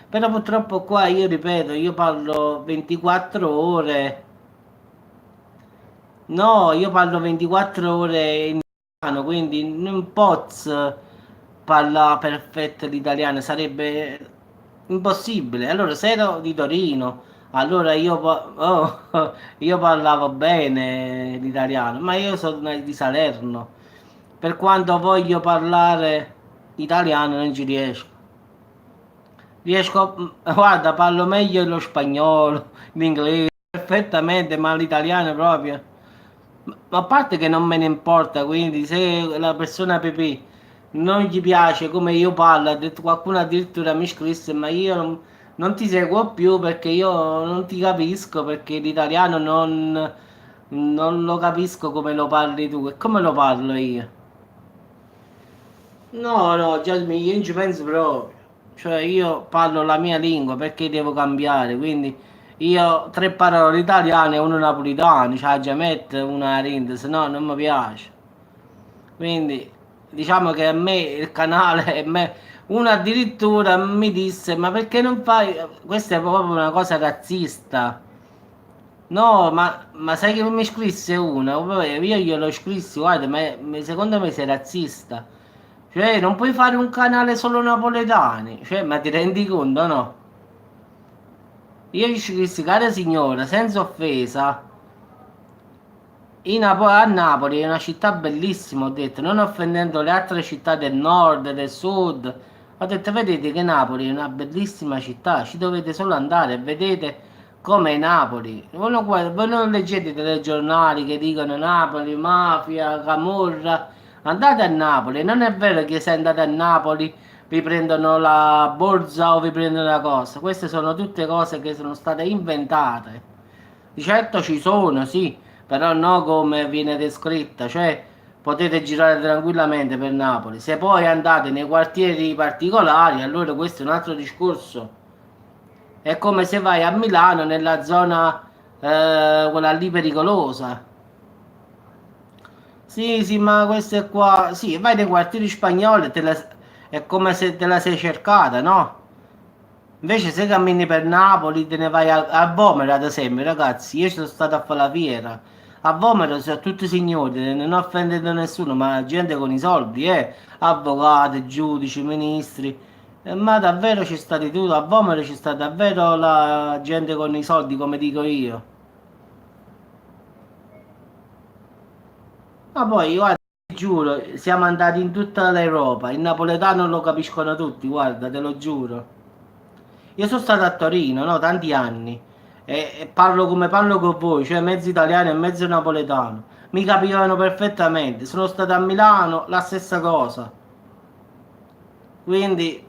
Però purtroppo qua io ripeto, io parlo 24 ore. No, io parlo 24 ore in italiano, quindi non posso parlare perfetto l'italiano, sarebbe impossibile. Allora, se ero di Torino, Allora io parlavo bene l'italiano, ma io sono di Salerno. Per quanto voglio parlare italiano non ci riesco. Guarda, parlo meglio lo spagnolo, l'inglese, perfettamente, ma l'italiano proprio. Ma a parte che non me ne importa, quindi se la persona pipì non gli piace come io parlo, ha detto qualcuno addirittura mi scrisse, ma io non ti seguo più perché io non ti capisco, perché l'italiano non lo capisco come lo parli tu, e come lo parlo io? No, no, Jasmine, io non ci penso proprio. Cioè, io parlo la mia lingua perché devo cambiare. Quindi io tre parole italiane e uno napolitano, cioè già metto una rinde, se no non mi piace. Quindi diciamo che a me il canale, uno addirittura mi disse, ma perché non fai... Questa è proprio una cosa razzista. No, ma sai che mi scrisse una? Vabbè, io glielo scrissi, guarda, secondo me sei razzista. Cioè, non puoi fare un canale solo napoletani. Cioè, ma ti rendi conto, no? Io gli scrissi, cara signora, senza offesa, a Napoli è una città bellissima, ho detto, non offendendo le altre città del nord, del sud. Ho detto, vedete che Napoli è una bellissima città, ci dovete solo andare e vedete com'è Napoli. Voi non leggete i telegiornali che dicono Napoli, mafia, camorra. Andate a Napoli, non è vero che se andate a Napoli vi prendono la borsa o vi prendono la cosa. Queste sono tutte cose che sono state inventate. Di certo ci sono, sì, però no come viene descritta, cioè potete girare tranquillamente per Napoli. Se poi andate nei quartieri particolari, allora questo è un altro discorso. È come se vai a Milano nella zona, quella lì pericolosa. Sì, sì, ma questo è qua. Sì, vai nei quartieri spagnoli, è come se te la sei cercata, no? Invece se cammini per Napoli te ne vai a Vomero ad esempio, ragazzi, io sono stato a fare la fiera. A Vomero sono tutti signori, non offendendo nessuno, ma gente con i soldi, avvocati, giudici, ministri. Ma davvero ci state tu, a Vomero ci sta davvero la gente con i soldi, come dico io. Ma poi, guarda, ti giuro, siamo andati in tutta l'Europa, il napoletano lo capiscono tutti, guarda, te lo giuro. Io sono stato a Torino, no, tanti anni e parlo come parlo con voi, cioè mezzo italiano e mezzo napoletano. Mi capivano perfettamente. Sono stato a Milano, la stessa cosa. Quindi,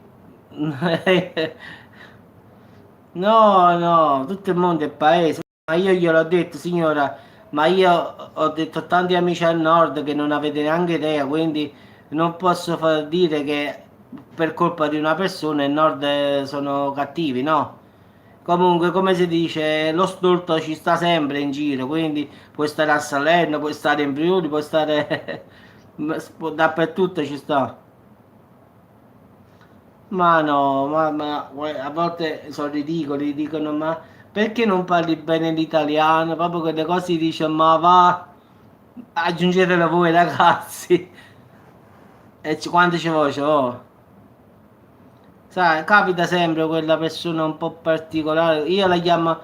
no, no, tutto il mondo è paese. Ma io gliel'ho detto, signora, ma io ho detto a tanti amici al nord che non avete neanche idea, quindi non posso far dire che per colpa di una persona il nord sono cattivi, no? Comunque, come si dice, lo stolto ci sta sempre in giro, quindi puoi stare a Salerno, puoi stare in Friuli, puoi stare dappertutto ci sta. Ma no, a volte sono ridicoli, dicono ma perché non parli bene l'italiano? Proprio quelle cose dice ma va, aggiungetelo voi ragazzi. Quanto ci vuole? Oh. Sai, capita sempre quella persona un po' particolare. Io la chiamo,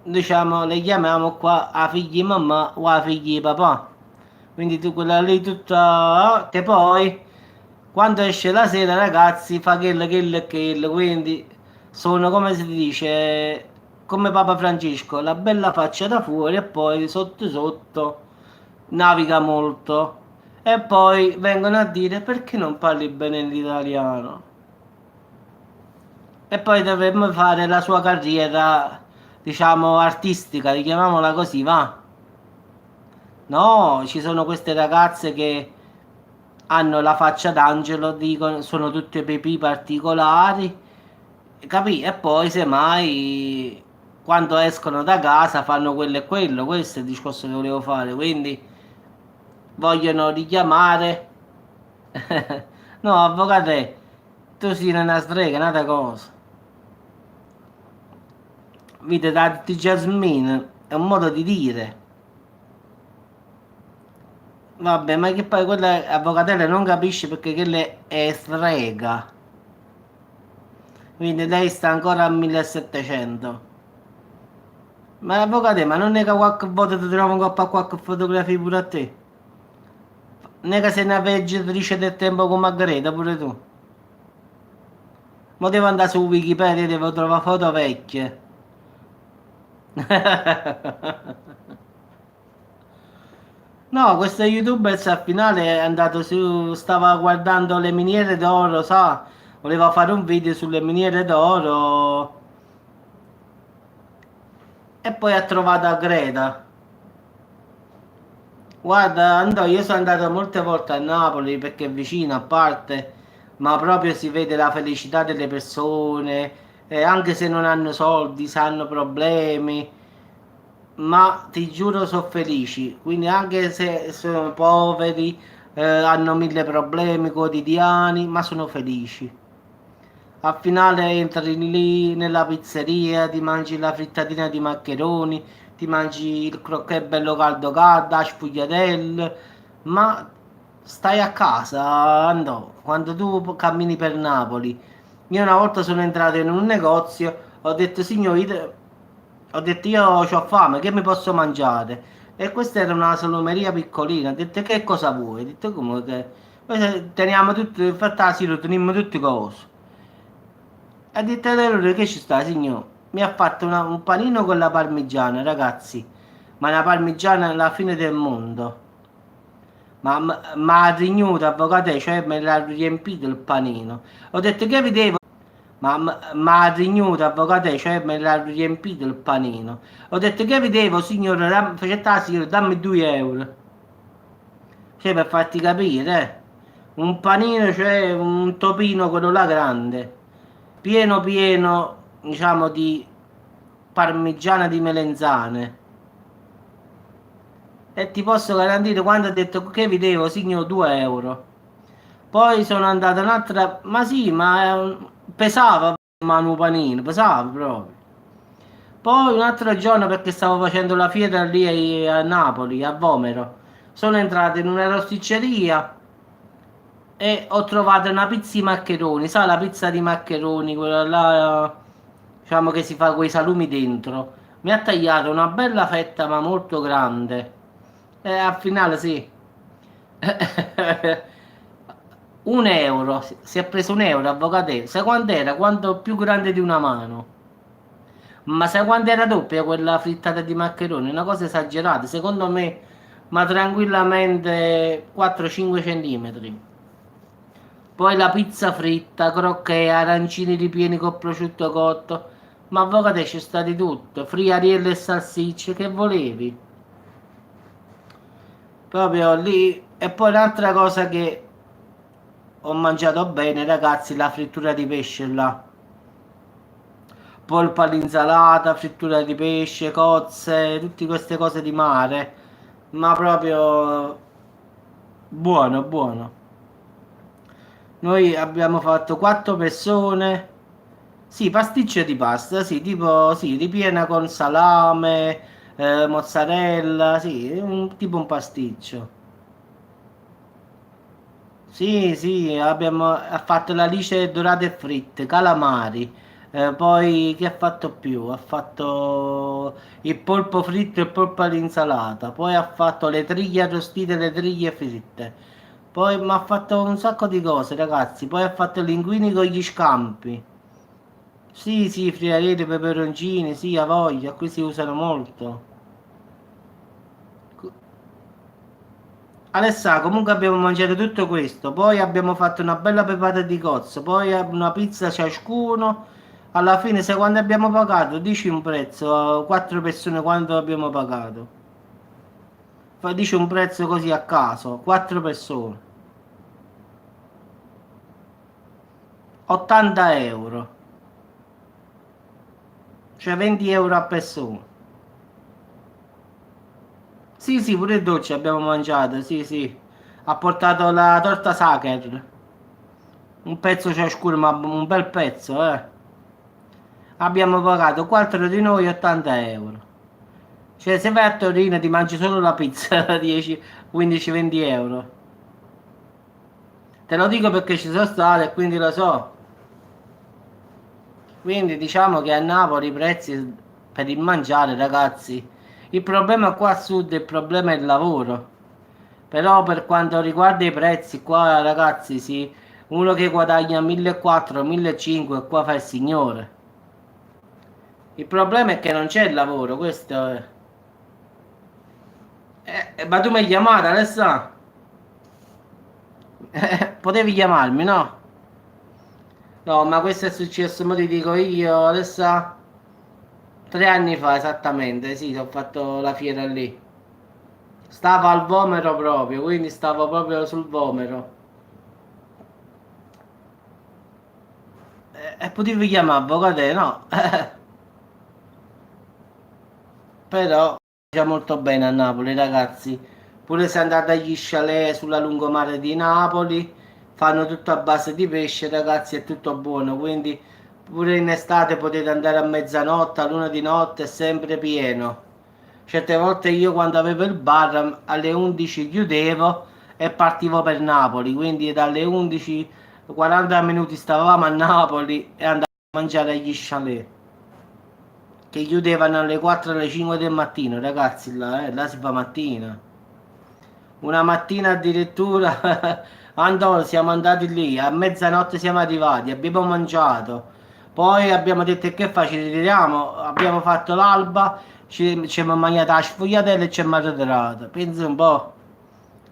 diciamo, le chiamiamo qua a figli di mamma o a figli di papà. Quindi tu quella lì tutta, che poi quando esce la sera ragazzi fa quello e quello. Quindi sono come si dice, come Papa Francesco, la bella faccia da fuori e poi sotto sotto naviga molto. E poi vengono a dire perché non parli bene l'italiano? E poi dovremmo fare la sua carriera, diciamo, artistica, chiamiamola così, va? No, ci sono queste ragazze che hanno la faccia d'angelo, dicono, sono tutte pepì particolari, capì? E poi semmai quando escono da casa fanno quello e quello, questo è il discorso che volevo fare, quindi vogliono richiamare. No, avvocate, tu sei una strega, un'altra cosa. Vite da di Jasmine è un modo di dire. Vabbè, ma che poi quella avvocatella non capisce perché quella è strega. Quindi lei sta ancora a 1700. Ma avvocato, ma non è che qualche volta ti trovo un coppa a qualche fotografia pure a te? Non è che sei una viaggiatrice del tempo come Margherita pure tu? Ma devo andare su Wikipedia, devo trovare foto vecchie. No, questo youtuber al finale è andato su, stava guardando le miniere d'oro, sa? Voleva fare un video sulle miniere d'oro e poi ha trovato Greta. Guarda, Andò, io sono andato molte volte a Napoli perché è vicino a parte, ma proprio si vede la felicità delle persone, anche se non hanno soldi, se hanno problemi, ma ti giuro sono felici, quindi anche se sono poveri, hanno mille problemi quotidiani, ma sono felici. Al finale entri lì nella pizzeria, ti mangi la frittatina di maccheroni, ti mangi il croquet bello caldo caldo, la sfugliatelle, ma stai a casa, andò. Quando tu cammini per Napoli, io una volta sono entrato in un negozio, ho detto signori, ho detto io ho fame, che mi posso mangiare? E questa era una salumeria piccolina, ho detto che cosa vuoi? Ho detto come che... Poi teniamo tutto, infatti la sera teniamo tutte cose. A detta d'allora che ci sta, signor? Mi ha fatto un panino con la parmigiana, ragazzi. Ma la parmigiana è la fine del mondo. Ma ha rignuto, avvocato, cioè me l'ha riempito il panino. Ho detto che vedevo. Ma ha rignuto, avvocato, cioè me l'ha riempito il panino. Ho detto che vedevo, signore, facette la signora, dammi 2 euro. Cioè, per farti capire, eh. Un panino, cioè un topino, quello là grande. Pieno pieno, diciamo, di parmigiana di melenzane. E ti posso garantire quando ho detto che vi devo, signor, 2 euro. Poi sono andato un'altra, ma sì, pesava, Manu Panino, pesava proprio. Poi un altro giorno perché stavo facendo la fiera lì a Napoli, a Vomero, sono entrato in una rosticceria e ho trovato una pizza di maccheroni, sai la pizza di maccheroni, quella là, diciamo che si fa con i salumi dentro. Mi ha tagliato una bella fetta ma molto grande. E al finale sì. 1 euro, si è preso 1 euro, avvocato. Sai quanto era? Quanto più grande di una mano. Ma sai quando era doppia quella frittata di maccheroni? Una cosa esagerata. Secondo me, ma tranquillamente 4-5 centimetri. Poi la pizza fritta, crocchè, arancini ripieni con prosciutto cotto. Ma avvocato c'è sta di tutto. Friarielle e salsicce, che volevi? Proprio lì. E poi un'altra cosa che ho mangiato bene, ragazzi, la frittura di pesce là. Polpa all'insalata, frittura di pesce, cozze, tutte queste cose di mare. Ma proprio buono, buono. Noi abbiamo fatto 4 persone. Sì, pasticcio di pasta, sì, tipo, sì, ripiena con salame, mozzarella, sì, tipo un pasticcio. Sì, sì, ha fatto la lice dorate e fritte, calamari, poi che ha fatto più? Ha fatto il polpo fritto e il polpo all'insalata, poi ha fatto le triglie arrostite e le triglie fritte, poi mi ha fatto un sacco di cose, ragazzi, poi ha fatto linguini con gli scampi. Sì, sì, friariere, peperoncini, sì, a voglia, qui si usano molto. Alessà, comunque abbiamo mangiato tutto questo, poi abbiamo fatto una bella pepata di cozzo, poi una pizza ciascuno. Alla fine, se quando abbiamo pagato, dici un prezzo, a 4 persone quanto abbiamo pagato. Dici un prezzo così a caso, 4 persone. 80 euro, cioè 20 euro a persona. Sì, sì, pure il dolce abbiamo mangiato, sì, sì. Ha portato la torta Sacher, un pezzo ciascuno, ma un bel pezzo, eh. Abbiamo pagato 4 di noi 80 euro. Cioè, se vai a Torino ti mangi solo la pizza da 10, 15-20 euro. Te lo dico perché ci sono stato e quindi lo so. Quindi diciamo che a Napoli i prezzi per il mangiare, ragazzi. Il problema qua a sud, il problema è il lavoro. Però per quanto riguarda i prezzi, qua ragazzi, sì, uno che guadagna 1.400, 1.500, qua fa il signore. Il problema è che non c'è il lavoro, questo è. Ma tu mi hai chiamato, Alessandro? Potevi chiamarmi, no? No, ma questo è successo, mo ti dico io, Alessandro, 3 anni fa esattamente, sì, ho fatto la fiera lì. Stavo al vomero proprio, quindi stavo proprio sul vomero. E potevi chiamare avvocato, no? Però c'è molto bene a Napoli, ragazzi. Pure se andate agli chalet sulla lungomare di Napoli, fanno tutto a base di pesce, ragazzi, è tutto buono. Quindi pure in estate potete andare a mezzanotte, a luna di notte, è sempre pieno. Certe volte io quando avevo il bar alle 11 chiudevo e partivo per Napoli, quindi dalle 11 40 minuti stavamo a Napoli e andavamo a mangiare agli chalet che chiudevano alle 4 alle 5 del mattino, ragazzi, là si fa mattina. Una mattina addirittura, Antonio, siamo andati lì, a mezzanotte siamo arrivati, abbiamo mangiato, poi abbiamo detto che fa, ci ritiriamo, abbiamo fatto l'alba, ci siamo mangiati la sfogliatella e ci siamo ritirati. Pensa un po',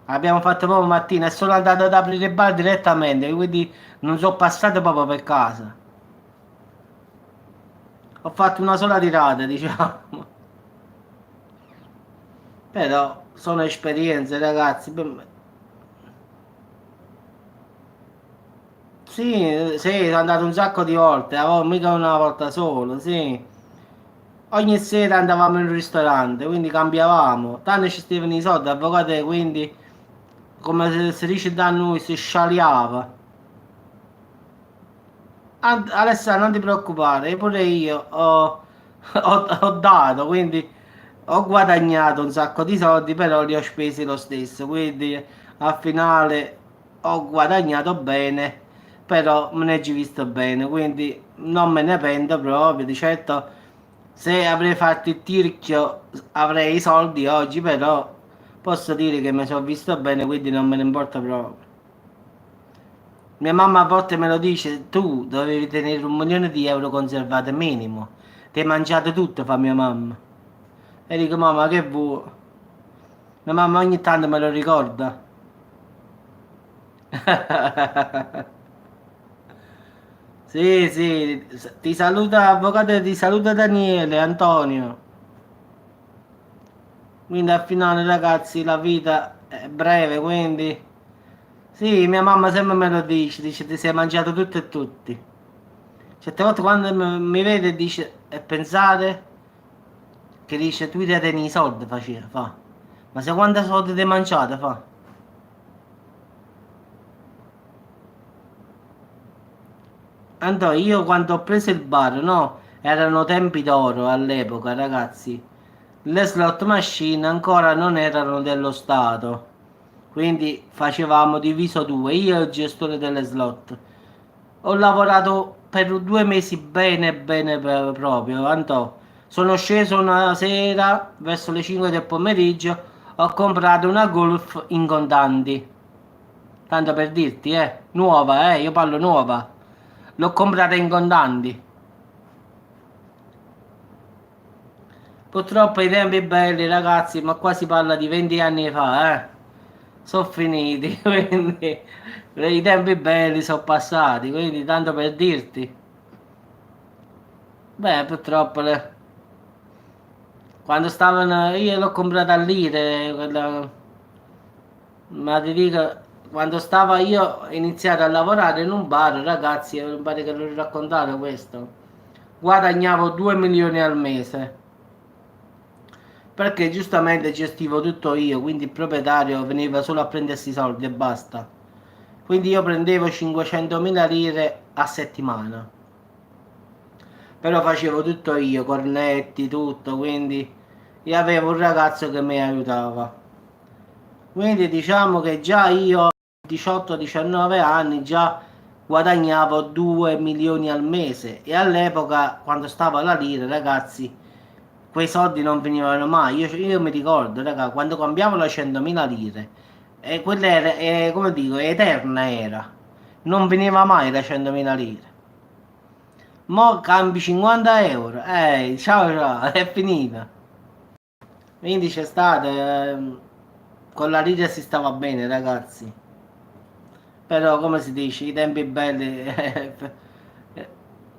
abbiamo fatto proprio mattina, è solo andato ad aprire il bar direttamente, quindi non sono passato proprio per casa. Ho fatto una sola tirata, diciamo. Però sono esperienze, ragazzi. Sì, sì, sono andato un sacco di volte, mica una volta solo, sì. Ogni sera andavamo in un ristorante, quindi cambiavamo. Tanto ci stavano i soldi, avvocati, quindi, come si dice da noi, si scialiava. Alessandro, non ti preoccupare, pure io ho dato, quindi ho guadagnato un sacco di soldi, però li ho spesi lo stesso, quindi al finale ho guadagnato bene, però me ne ci visto bene, quindi non me ne pento proprio, di certo se avrei fatto il tirchio avrei i soldi oggi, però posso dire che mi sono visto bene, quindi non me ne importa proprio. Mia mamma a volte me lo dice, tu dovevi tenere 1 milione di euro conservate minimo. Ti hai mangiato tutto, fa mia mamma. E dico, mamma, che vuoi? Mia mamma ogni tanto me lo ricorda. Sì, sì, ti saluta avvocato, ti saluta Daniele, Antonio. Quindi al finale, ragazzi, la vita è breve, quindi... Sì, mia mamma sempre me lo dice, ti sei mangiato tutto e tutti. Certe volte quando mi vede dice, e pensate che dice tu ti tieni i soldi, faceva, fa. Ma se quanti soldi ti hai mangiato, fa? Andò, io quando ho preso il bar, no? Erano tempi d'oro all'epoca, ragazzi. Le slot machine ancora non erano dello Stato. Quindi facevamo diviso due, io e il gestore delle slot. Ho lavorato per 2 mesi bene, bene proprio, Antò. Sono sceso una sera verso le 5 del pomeriggio, ho comprato una Golf in contanti. Tanto per dirti, nuova, io parlo nuova. L'ho comprata in contanti. Purtroppo i tempi belli, ragazzi, ma qua si parla di 20 anni fa, sono finiti, quindi i tempi belli sono passati, quindi tanto per dirti. Beh, purtroppo quando stavano, io l'ho comprata a lire, ma ti dico, quando stavo io ho iniziato a lavorare in un bar, ragazzi, mi pare che l'ho raccontato questo, guadagnavo 2 milioni al mese, perché giustamente gestivo tutto io, quindi il proprietario veniva solo a prendersi i soldi e basta. Quindi io prendevo 500.000 lire a settimana. Però facevo tutto io, cornetti, tutto, quindi io avevo un ragazzo che mi aiutava. Quindi diciamo che già io a 18-19 anni già guadagnavo 2 milioni al mese e all'epoca quando stava la lira, ragazzi, quei soldi non venivano mai. Io mi ricordo, raga, quando cambiavo le 100.000 lire, e quella era, come dico, eterna era. Non veniva mai le 100.000 lire. Mo' cambi 50 euro. Ciao ciao, è finita. Quindi c'è stato, con la lira si stava bene, ragazzi. Però, come si dice, i tempi belli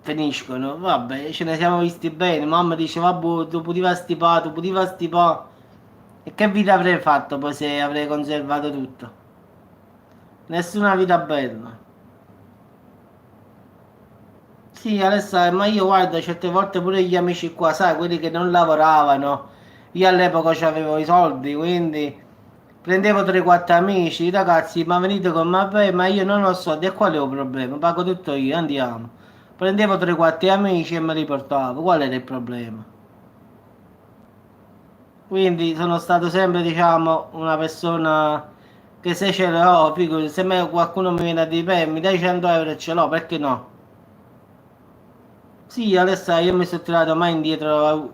finiscono. Vabbè, ce ne siamo visti bene. Mamma dice, vabbè, tu potevi stipare, tu potevi stipare. E che vita avrei fatto poi se avrei conservato tutto? Nessuna vita bella. Sì, Alessà, ma io guarda, certe volte pure gli amici qua, sai, quelli che non lavoravano, io all'epoca avevo i soldi, quindi prendevo 3-4 amici, ragazzi, ma venite con me, beh, ma io non ho soldi, e qual è il problema? Pago tutto io, andiamo. Prendevo 3-4 amici e me li portavo, qual era il problema? Quindi sono stato sempre, diciamo, una persona che se ce l'ho, figurati, se qualcuno mi viene a dire, beh, mi dai 100 euro e ce l'ho, perché no? Sì, Alessa, io mi sono tirato mai indietro,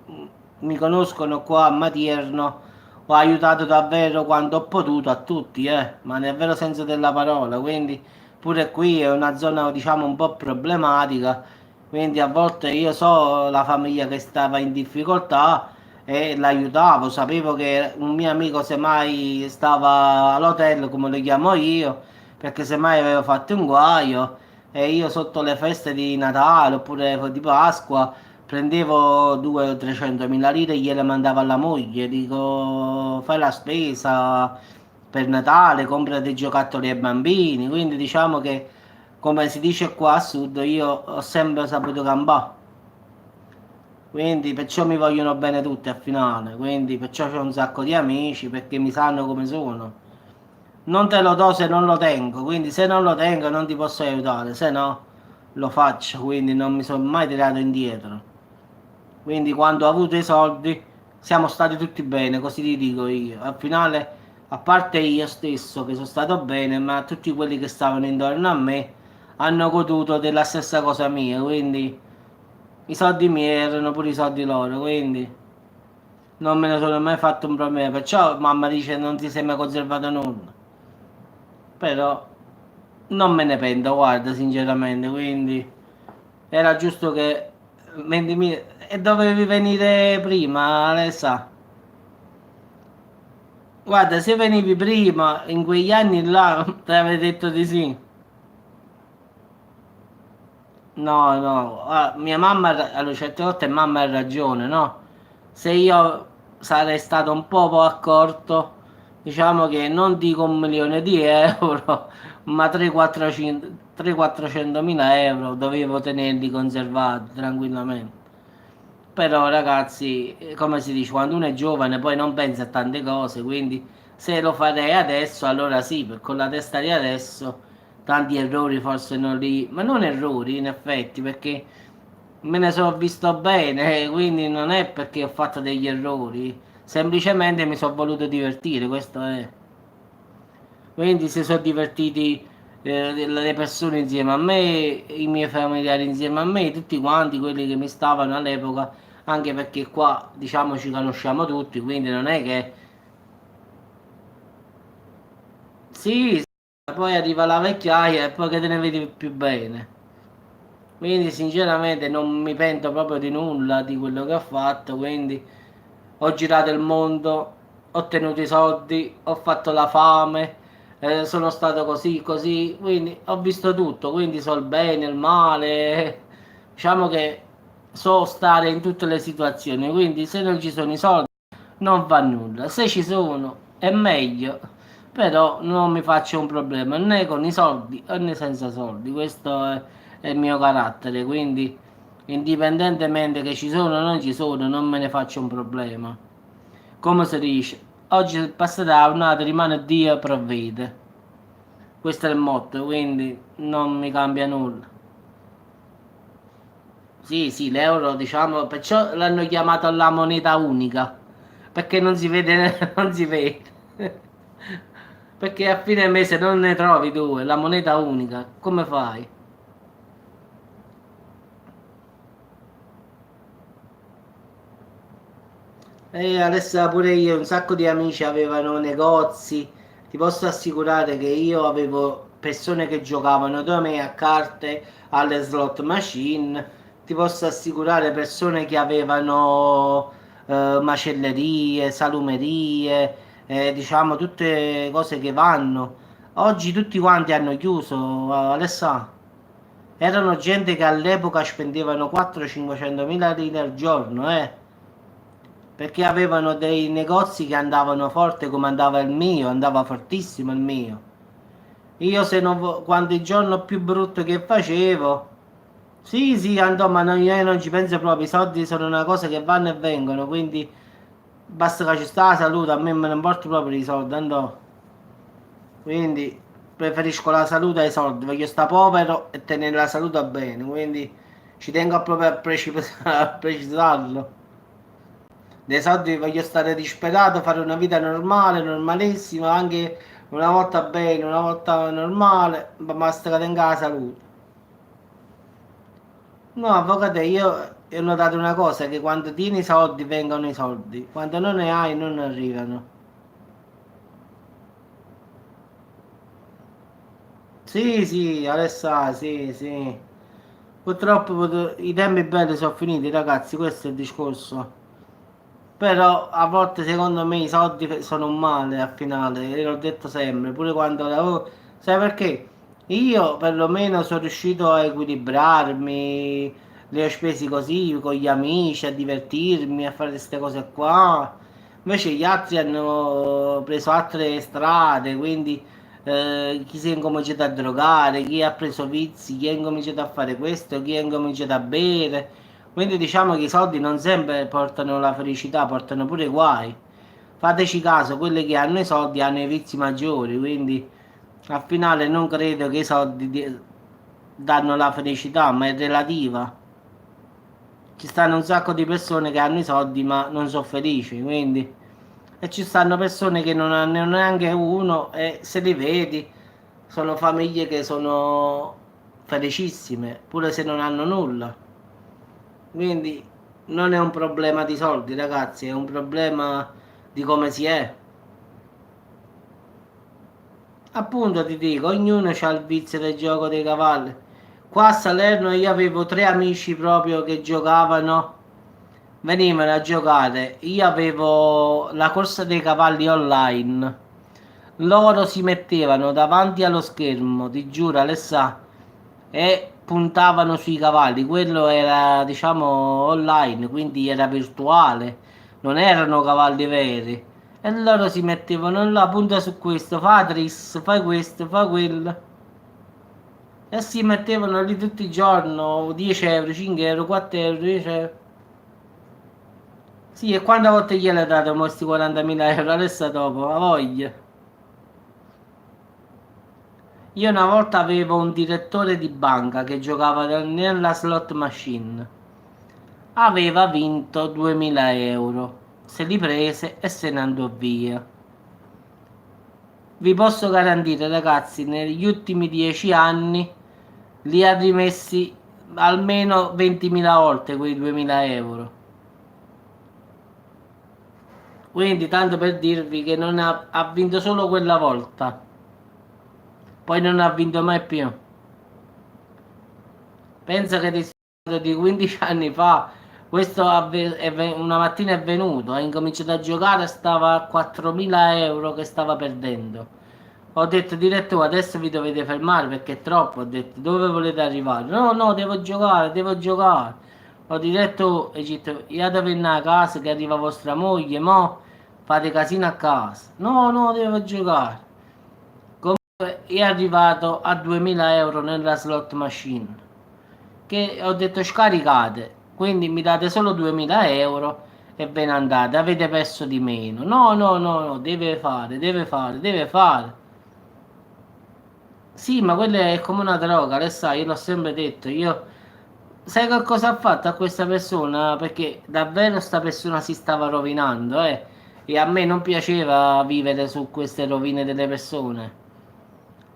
mi conoscono qua a Matierno, ho aiutato davvero quando ho potuto a tutti, ma nel vero senso della parola, quindi pure qui è una zona diciamo un po' problematica, quindi a volte io so la famiglia che stava in difficoltà e l'aiutavo, sapevo che un mio amico semmai stava all'hotel come lo chiamo io, perché semmai avevo fatto un guaio e io sotto le feste di Natale oppure di Pasqua prendevo 200 o 300 mila lire e gliele mandavo alla moglie, dico fai la spesa per Natale, compra dei giocattoli ai bambini, quindi diciamo che come si dice qua a sud io ho sempre saputo campare, quindi perciò mi vogliono bene tutti al finale, quindi perciò c'ho un sacco di amici perché mi sanno come sono. Non te lo do se non lo tengo, quindi se non lo tengo non ti posso aiutare, se no lo faccio, quindi non mi sono mai tirato indietro. Quindi quando ho avuto i soldi siamo stati tutti bene, così ti dico io. Al finale, a parte io stesso che sono stato bene, ma tutti quelli che stavano intorno a me hanno goduto della stessa cosa mia, quindi i soldi miei erano pure i soldi loro, quindi non me ne sono mai fatto un problema. Perciò mamma dice non ti sei mai conservato nulla. Però non me ne pento, guarda, sinceramente, quindi era giusto che e dovevi venire prima, Alessa. Guarda, se venivi prima, in quegli anni là, ti avrei detto di sì. No, no, mia mamma, allora, certe volte mamma ha ragione, no? Se io sarei stato un po' accorto, diciamo che non dico 1 milione di euro, ma 300-400 mila euro dovevo tenerli conservati tranquillamente. Però ragazzi, come si dice, quando uno è giovane poi non pensa a tante cose, quindi se lo farei adesso, allora sì, con la testa di adesso, tanti errori forse non li... Ma non errori in effetti, perché me ne sono visto bene, quindi non è perché ho fatto degli errori, semplicemente mi sono voluto divertire, questo è. Quindi si sono divertiti le persone insieme a me, i miei familiari insieme a me, tutti quanti quelli che mi stavano all'epoca, anche perché qua diciamo ci conosciamo tutti, quindi non è che sì, sì, poi arriva la vecchiaia e poi che te ne vedi più bene. Quindi sinceramente non mi pento proprio di nulla di quello che ho fatto, quindi ho girato il mondo, ho ottenuto i soldi, ho fatto la fame, sono stato così, così, quindi ho visto tutto, quindi so il bene, il male, diciamo che so stare in tutte le situazioni, quindi se non ci sono i soldi non fa nulla, se ci sono è meglio, però non mi faccio un problema né con i soldi né senza soldi, questo è il mio carattere, quindi indipendentemente che ci sono o non ci sono, non me ne faccio un problema. Come si dice, oggi passerà un'altra, rimane Dio provvede. Questo è il motto, quindi non mi cambia nulla. Sì, sì, l'euro, diciamo, perciò l'hanno chiamato la moneta unica, perché non si vede, non si vede. Perché a fine mese non ne trovi due, la moneta unica, come fai? E adesso pure io, un sacco di amici avevano negozi. Ti posso assicurare che io avevo persone che giocavano da me a carte, alle slot machine. Ti posso assicurare persone che avevano macellerie, salumerie, diciamo tutte cose che vanno. Oggi tutti quanti hanno chiuso, Alessà. Erano gente che all'epoca spendevano 400-500 mila lire al giorno, perché avevano dei negozi che andavano forte come andava il mio, andava fortissimo il mio. Io se non quando il giorno più brutto che facevo, sì, sì, andò, ma io non ci penso proprio, i soldi sono una cosa che vanno e vengono, quindi basta che ci sta la salute, a me me ne importa proprio i soldi, andò. Quindi preferisco la salute ai soldi, voglio sta povero e tenere la salute bene, quindi ci tengo proprio a a precisarlo. Dei soldi voglio stare disperato, fare una vita normale, normalissima, anche una volta bene, una volta normale, ma basta che tenga la salute. No, avvocato, io ho notato una cosa, che quando tieni i soldi vengono i soldi, quando non ne hai non arrivano. Sì, sì, Alessà, sì, sì. Purtroppo i tempi belli sono finiti, ragazzi, questo è il discorso. Però a volte secondo me i soldi sono un male al finale, e l'ho detto sempre, pure quando lavoro. Sai perché? Io perlomeno sono riuscito a equilibrarmi, li ho spesi così con gli amici, a divertirmi, a fare queste cose qua. Invece gli altri hanno preso altre strade, quindi chi si è incominciato a drogare, chi ha preso vizi, chi ha incominciato a fare questo, chi ha incominciato a bere. Quindi diciamo che i soldi non sempre portano la felicità, portano pure guai. Fateci caso, quelli che hanno i soldi hanno i vizi maggiori, quindi al finale non credo che i soldi danno la felicità, ma è relativa. Ci stanno un sacco di persone che hanno i soldi ma non sono felici, quindi. E ci stanno persone che non hanno neanche uno e se li vedi sono famiglie che sono felicissime, pure se non hanno nulla. Quindi non è un problema di soldi, ragazzi, è un problema di come si è. Appunto ti dico, ognuno ha il vizio del gioco dei cavalli. Qua a Salerno io avevo tre amici proprio che giocavano, venivano a giocare. Io avevo la corsa dei cavalli online. Loro si mettevano davanti allo schermo, ti giuro, Alessà, e puntavano sui cavalli. Quello era, diciamo, online, quindi era virtuale, non erano cavalli veri. E loro si mettevano là, punta su questo, fa tris, fai questo, fa quello. E si mettevano lì tutti i giorni, 10 euro, 5 euro, 4 euro, 10 euro. Sì, e quante volte gliele date questi 40.000 euro? Adesso dopo, la voglia. Io una volta avevo un direttore di banca che giocava nella slot machine. Aveva vinto 2000 euro. Se li prese e se ne andò via. Vi posso garantire, ragazzi, negli ultimi 10 anni li ha rimessi almeno 20.000 volte quei 2000 euro. Quindi, tanto per dirvi che non ha vinto solo quella volta, poi non ha vinto mai più. Pensa che di 15 anni fa, questo una mattina è venuto, ha incominciato a giocare, stava a 4.000 euro che stava perdendo. Ho detto direttore, adesso vi dovete fermare perché è troppo. Ho detto, dove volete arrivare? No, no, devo giocare, devo giocare. Ho detto, io devo venire a casa che arriva vostra moglie, mo fate casino a casa. No, no, devo giocare. Comunque è arrivato a 2000 euro nella slot machine. Che ho detto scaricate, quindi mi date solo 2000 euro e ve ne andate, avete perso di meno. No, no, no, no, deve fare, deve fare, deve fare. Sì, ma quella è come una droga, le sai, io l'ho sempre detto, io. Sai che cosa ha fatto a questa persona? Perché davvero sta persona si stava rovinando, eh. E a me non piaceva vivere su queste rovine delle persone.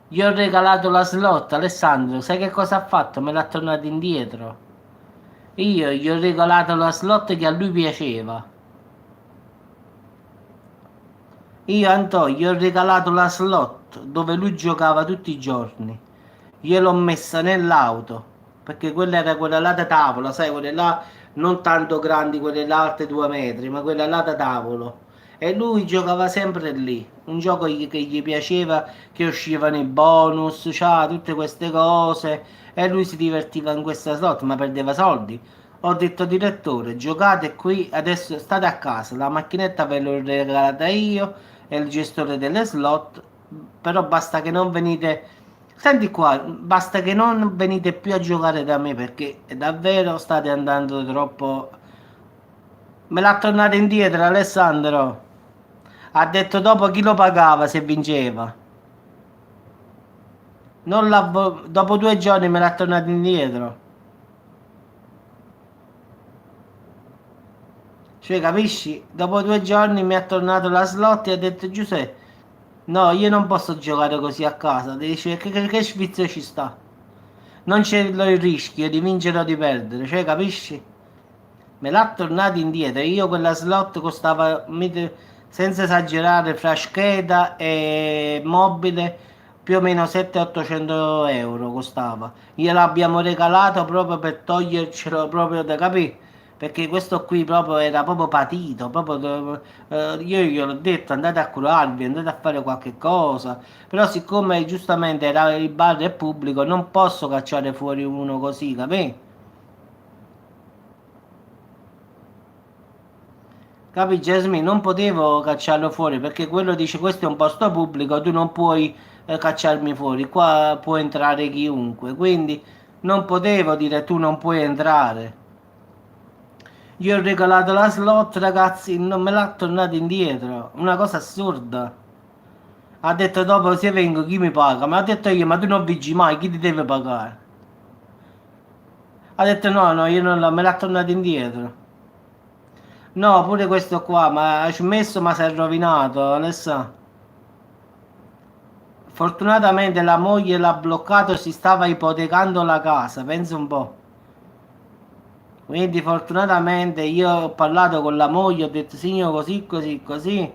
Gli ho regalato la slot, Alessandro, sai che cosa ha fatto? Me l'ha tornato indietro. Io gli ho regalato la slot che a lui piaceva. Io a Antonio gli ho regalato la slot dove lui giocava tutti i giorni. Gliel'ho messa nell'auto, perché quella era quella là da tavola, sai, quelle là non tanto grandi, quelle là alte 2 metri, ma quella là da tavolo. E lui giocava sempre lì, un gioco che gli piaceva, che uscivano i bonus, c'ha tutte queste cose, e lui si divertiva in questa slot, ma perdeva soldi. Ho detto direttore, giocate qui, adesso state a casa, la macchinetta ve l'ho regalata io e il gestore delle slot, però basta che non venite, senti qua, basta che non venite più a giocare da me perché davvero state andando troppo. Me l'ha tornato indietro Alessandro. Ha detto dopo chi lo pagava se vinceva. Non dopo 2 giorni me l'ha tornato indietro. Cioè, capisci? Dopo 2 giorni mi ha tornato la slot e ha detto Giuseppe, no, io non posso giocare così a casa. Dice, che sfizio ci sta? Non c'è il rischio di vincere o di perdere, cioè, capisci? Me l'ha tornato indietro. Io quella slot costava, senza esagerare, fra scheda e mobile, più o meno 700-800 euro costava. Gliel'abbiamo regalato proprio per togliercelo proprio da capire. Perché questo qui proprio era proprio patito, proprio, io gliel'ho detto andate a curarvi, andate a fare qualche cosa, però siccome giustamente era il bar è pubblico non posso cacciare fuori uno così, capì? Capi Jasmine? Non potevo cacciarlo fuori perché quello dice questo è un posto pubblico, tu non puoi cacciarmi fuori, qua può entrare chiunque, quindi non potevo dire tu non puoi entrare. Gli ho regalato la slot, ragazzi, non me l'ha tornato indietro, una cosa assurda. Ha detto dopo se vengo chi mi paga, ma ha detto io ma tu non vigi mai, chi ti deve pagare? Ha detto no, no, io non me l'ha tornato indietro. No, pure questo qua, ma ci ho messo ma si è rovinato, Alessà. Fortunatamente la moglie l'ha bloccato, si stava ipotecando la casa, pensa un po'. Quindi fortunatamente io ho parlato con la moglie, ho detto signor così, così, così.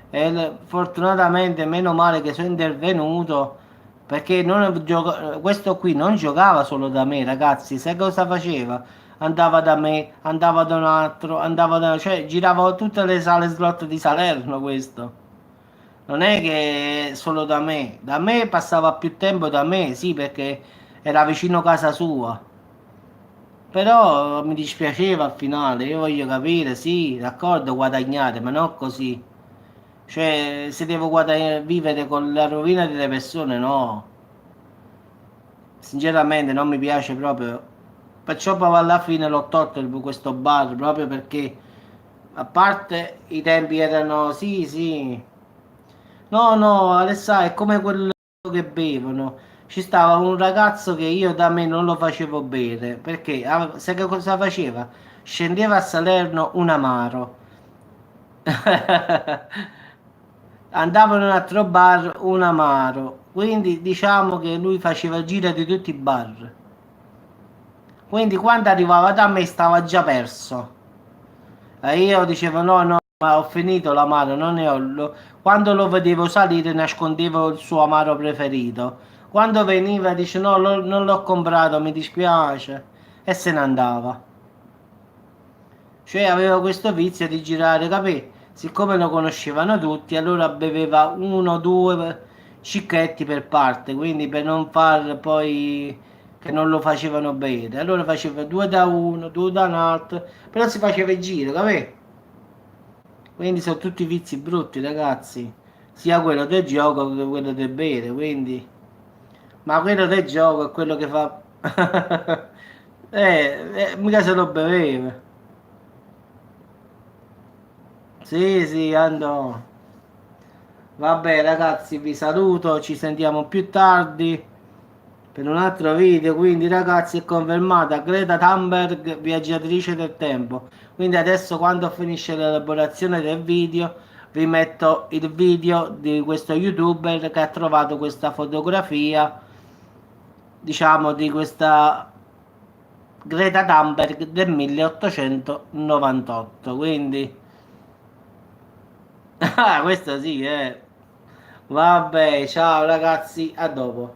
E fortunatamente meno male che sono intervenuto perché questo qui non giocava solo da me, ragazzi. Sai cosa faceva? Andava da me, andava da un altro, cioè girava tutte le sale slot di Salerno questo. Non è che solo da me passava più tempo da me, sì, perché era vicino casa sua. Però mi dispiaceva al finale, io voglio capire, sì, d'accordo, guadagnare, ma non così. Cioè, se devo vivere con la rovina delle persone, no. Sinceramente non mi piace proprio. Perciò poi alla fine l'ho tolto questo bar, proprio perché, a parte i tempi erano, sì, sì. No, no, Alessà, è come quello che bevono. Ci stava un ragazzo che io da me non lo facevo bere, perché sai che cosa faceva? Scendeva a Salerno un amaro. Andava in un altro bar un amaro. Quindi diciamo che lui faceva il giro di tutti i bar. Quindi quando arrivava da me stava già perso. E io dicevo no, no, ma ho finito l'amaro, non ne ho. Quando lo vedevo salire nascondevo il suo amaro preferito. Quando veniva dice no, non l'ho comprato, mi dispiace. E se ne andava. Cioè aveva questo vizio di girare, capì? Siccome lo conoscevano tutti, allora beveva uno, due cicchetti per parte, quindi per non far poi che non lo facevano bere. Allora faceva due da uno, due da un altro, però si faceva il giro, capì? Quindi sono tutti vizi brutti, ragazzi. Sia quello del gioco che quello del bere, quindi. Ma quello del gioco è quello che fa. Mica se lo beveva. Sì, sì, andò. Vabbè, ragazzi, vi saluto. Ci sentiamo più tardi per un altro video. Quindi, ragazzi, è confermata Greta Thunberg, viaggiatrice del tempo. Quindi, adesso, quando finisce l'elaborazione del video, vi metto il video di questo youtuber che ha trovato questa fotografia, diciamo, di questa Greta Thunberg del 1898. Quindi. Ah, questo sì, eh. Vabbè, ciao ragazzi, a dopo.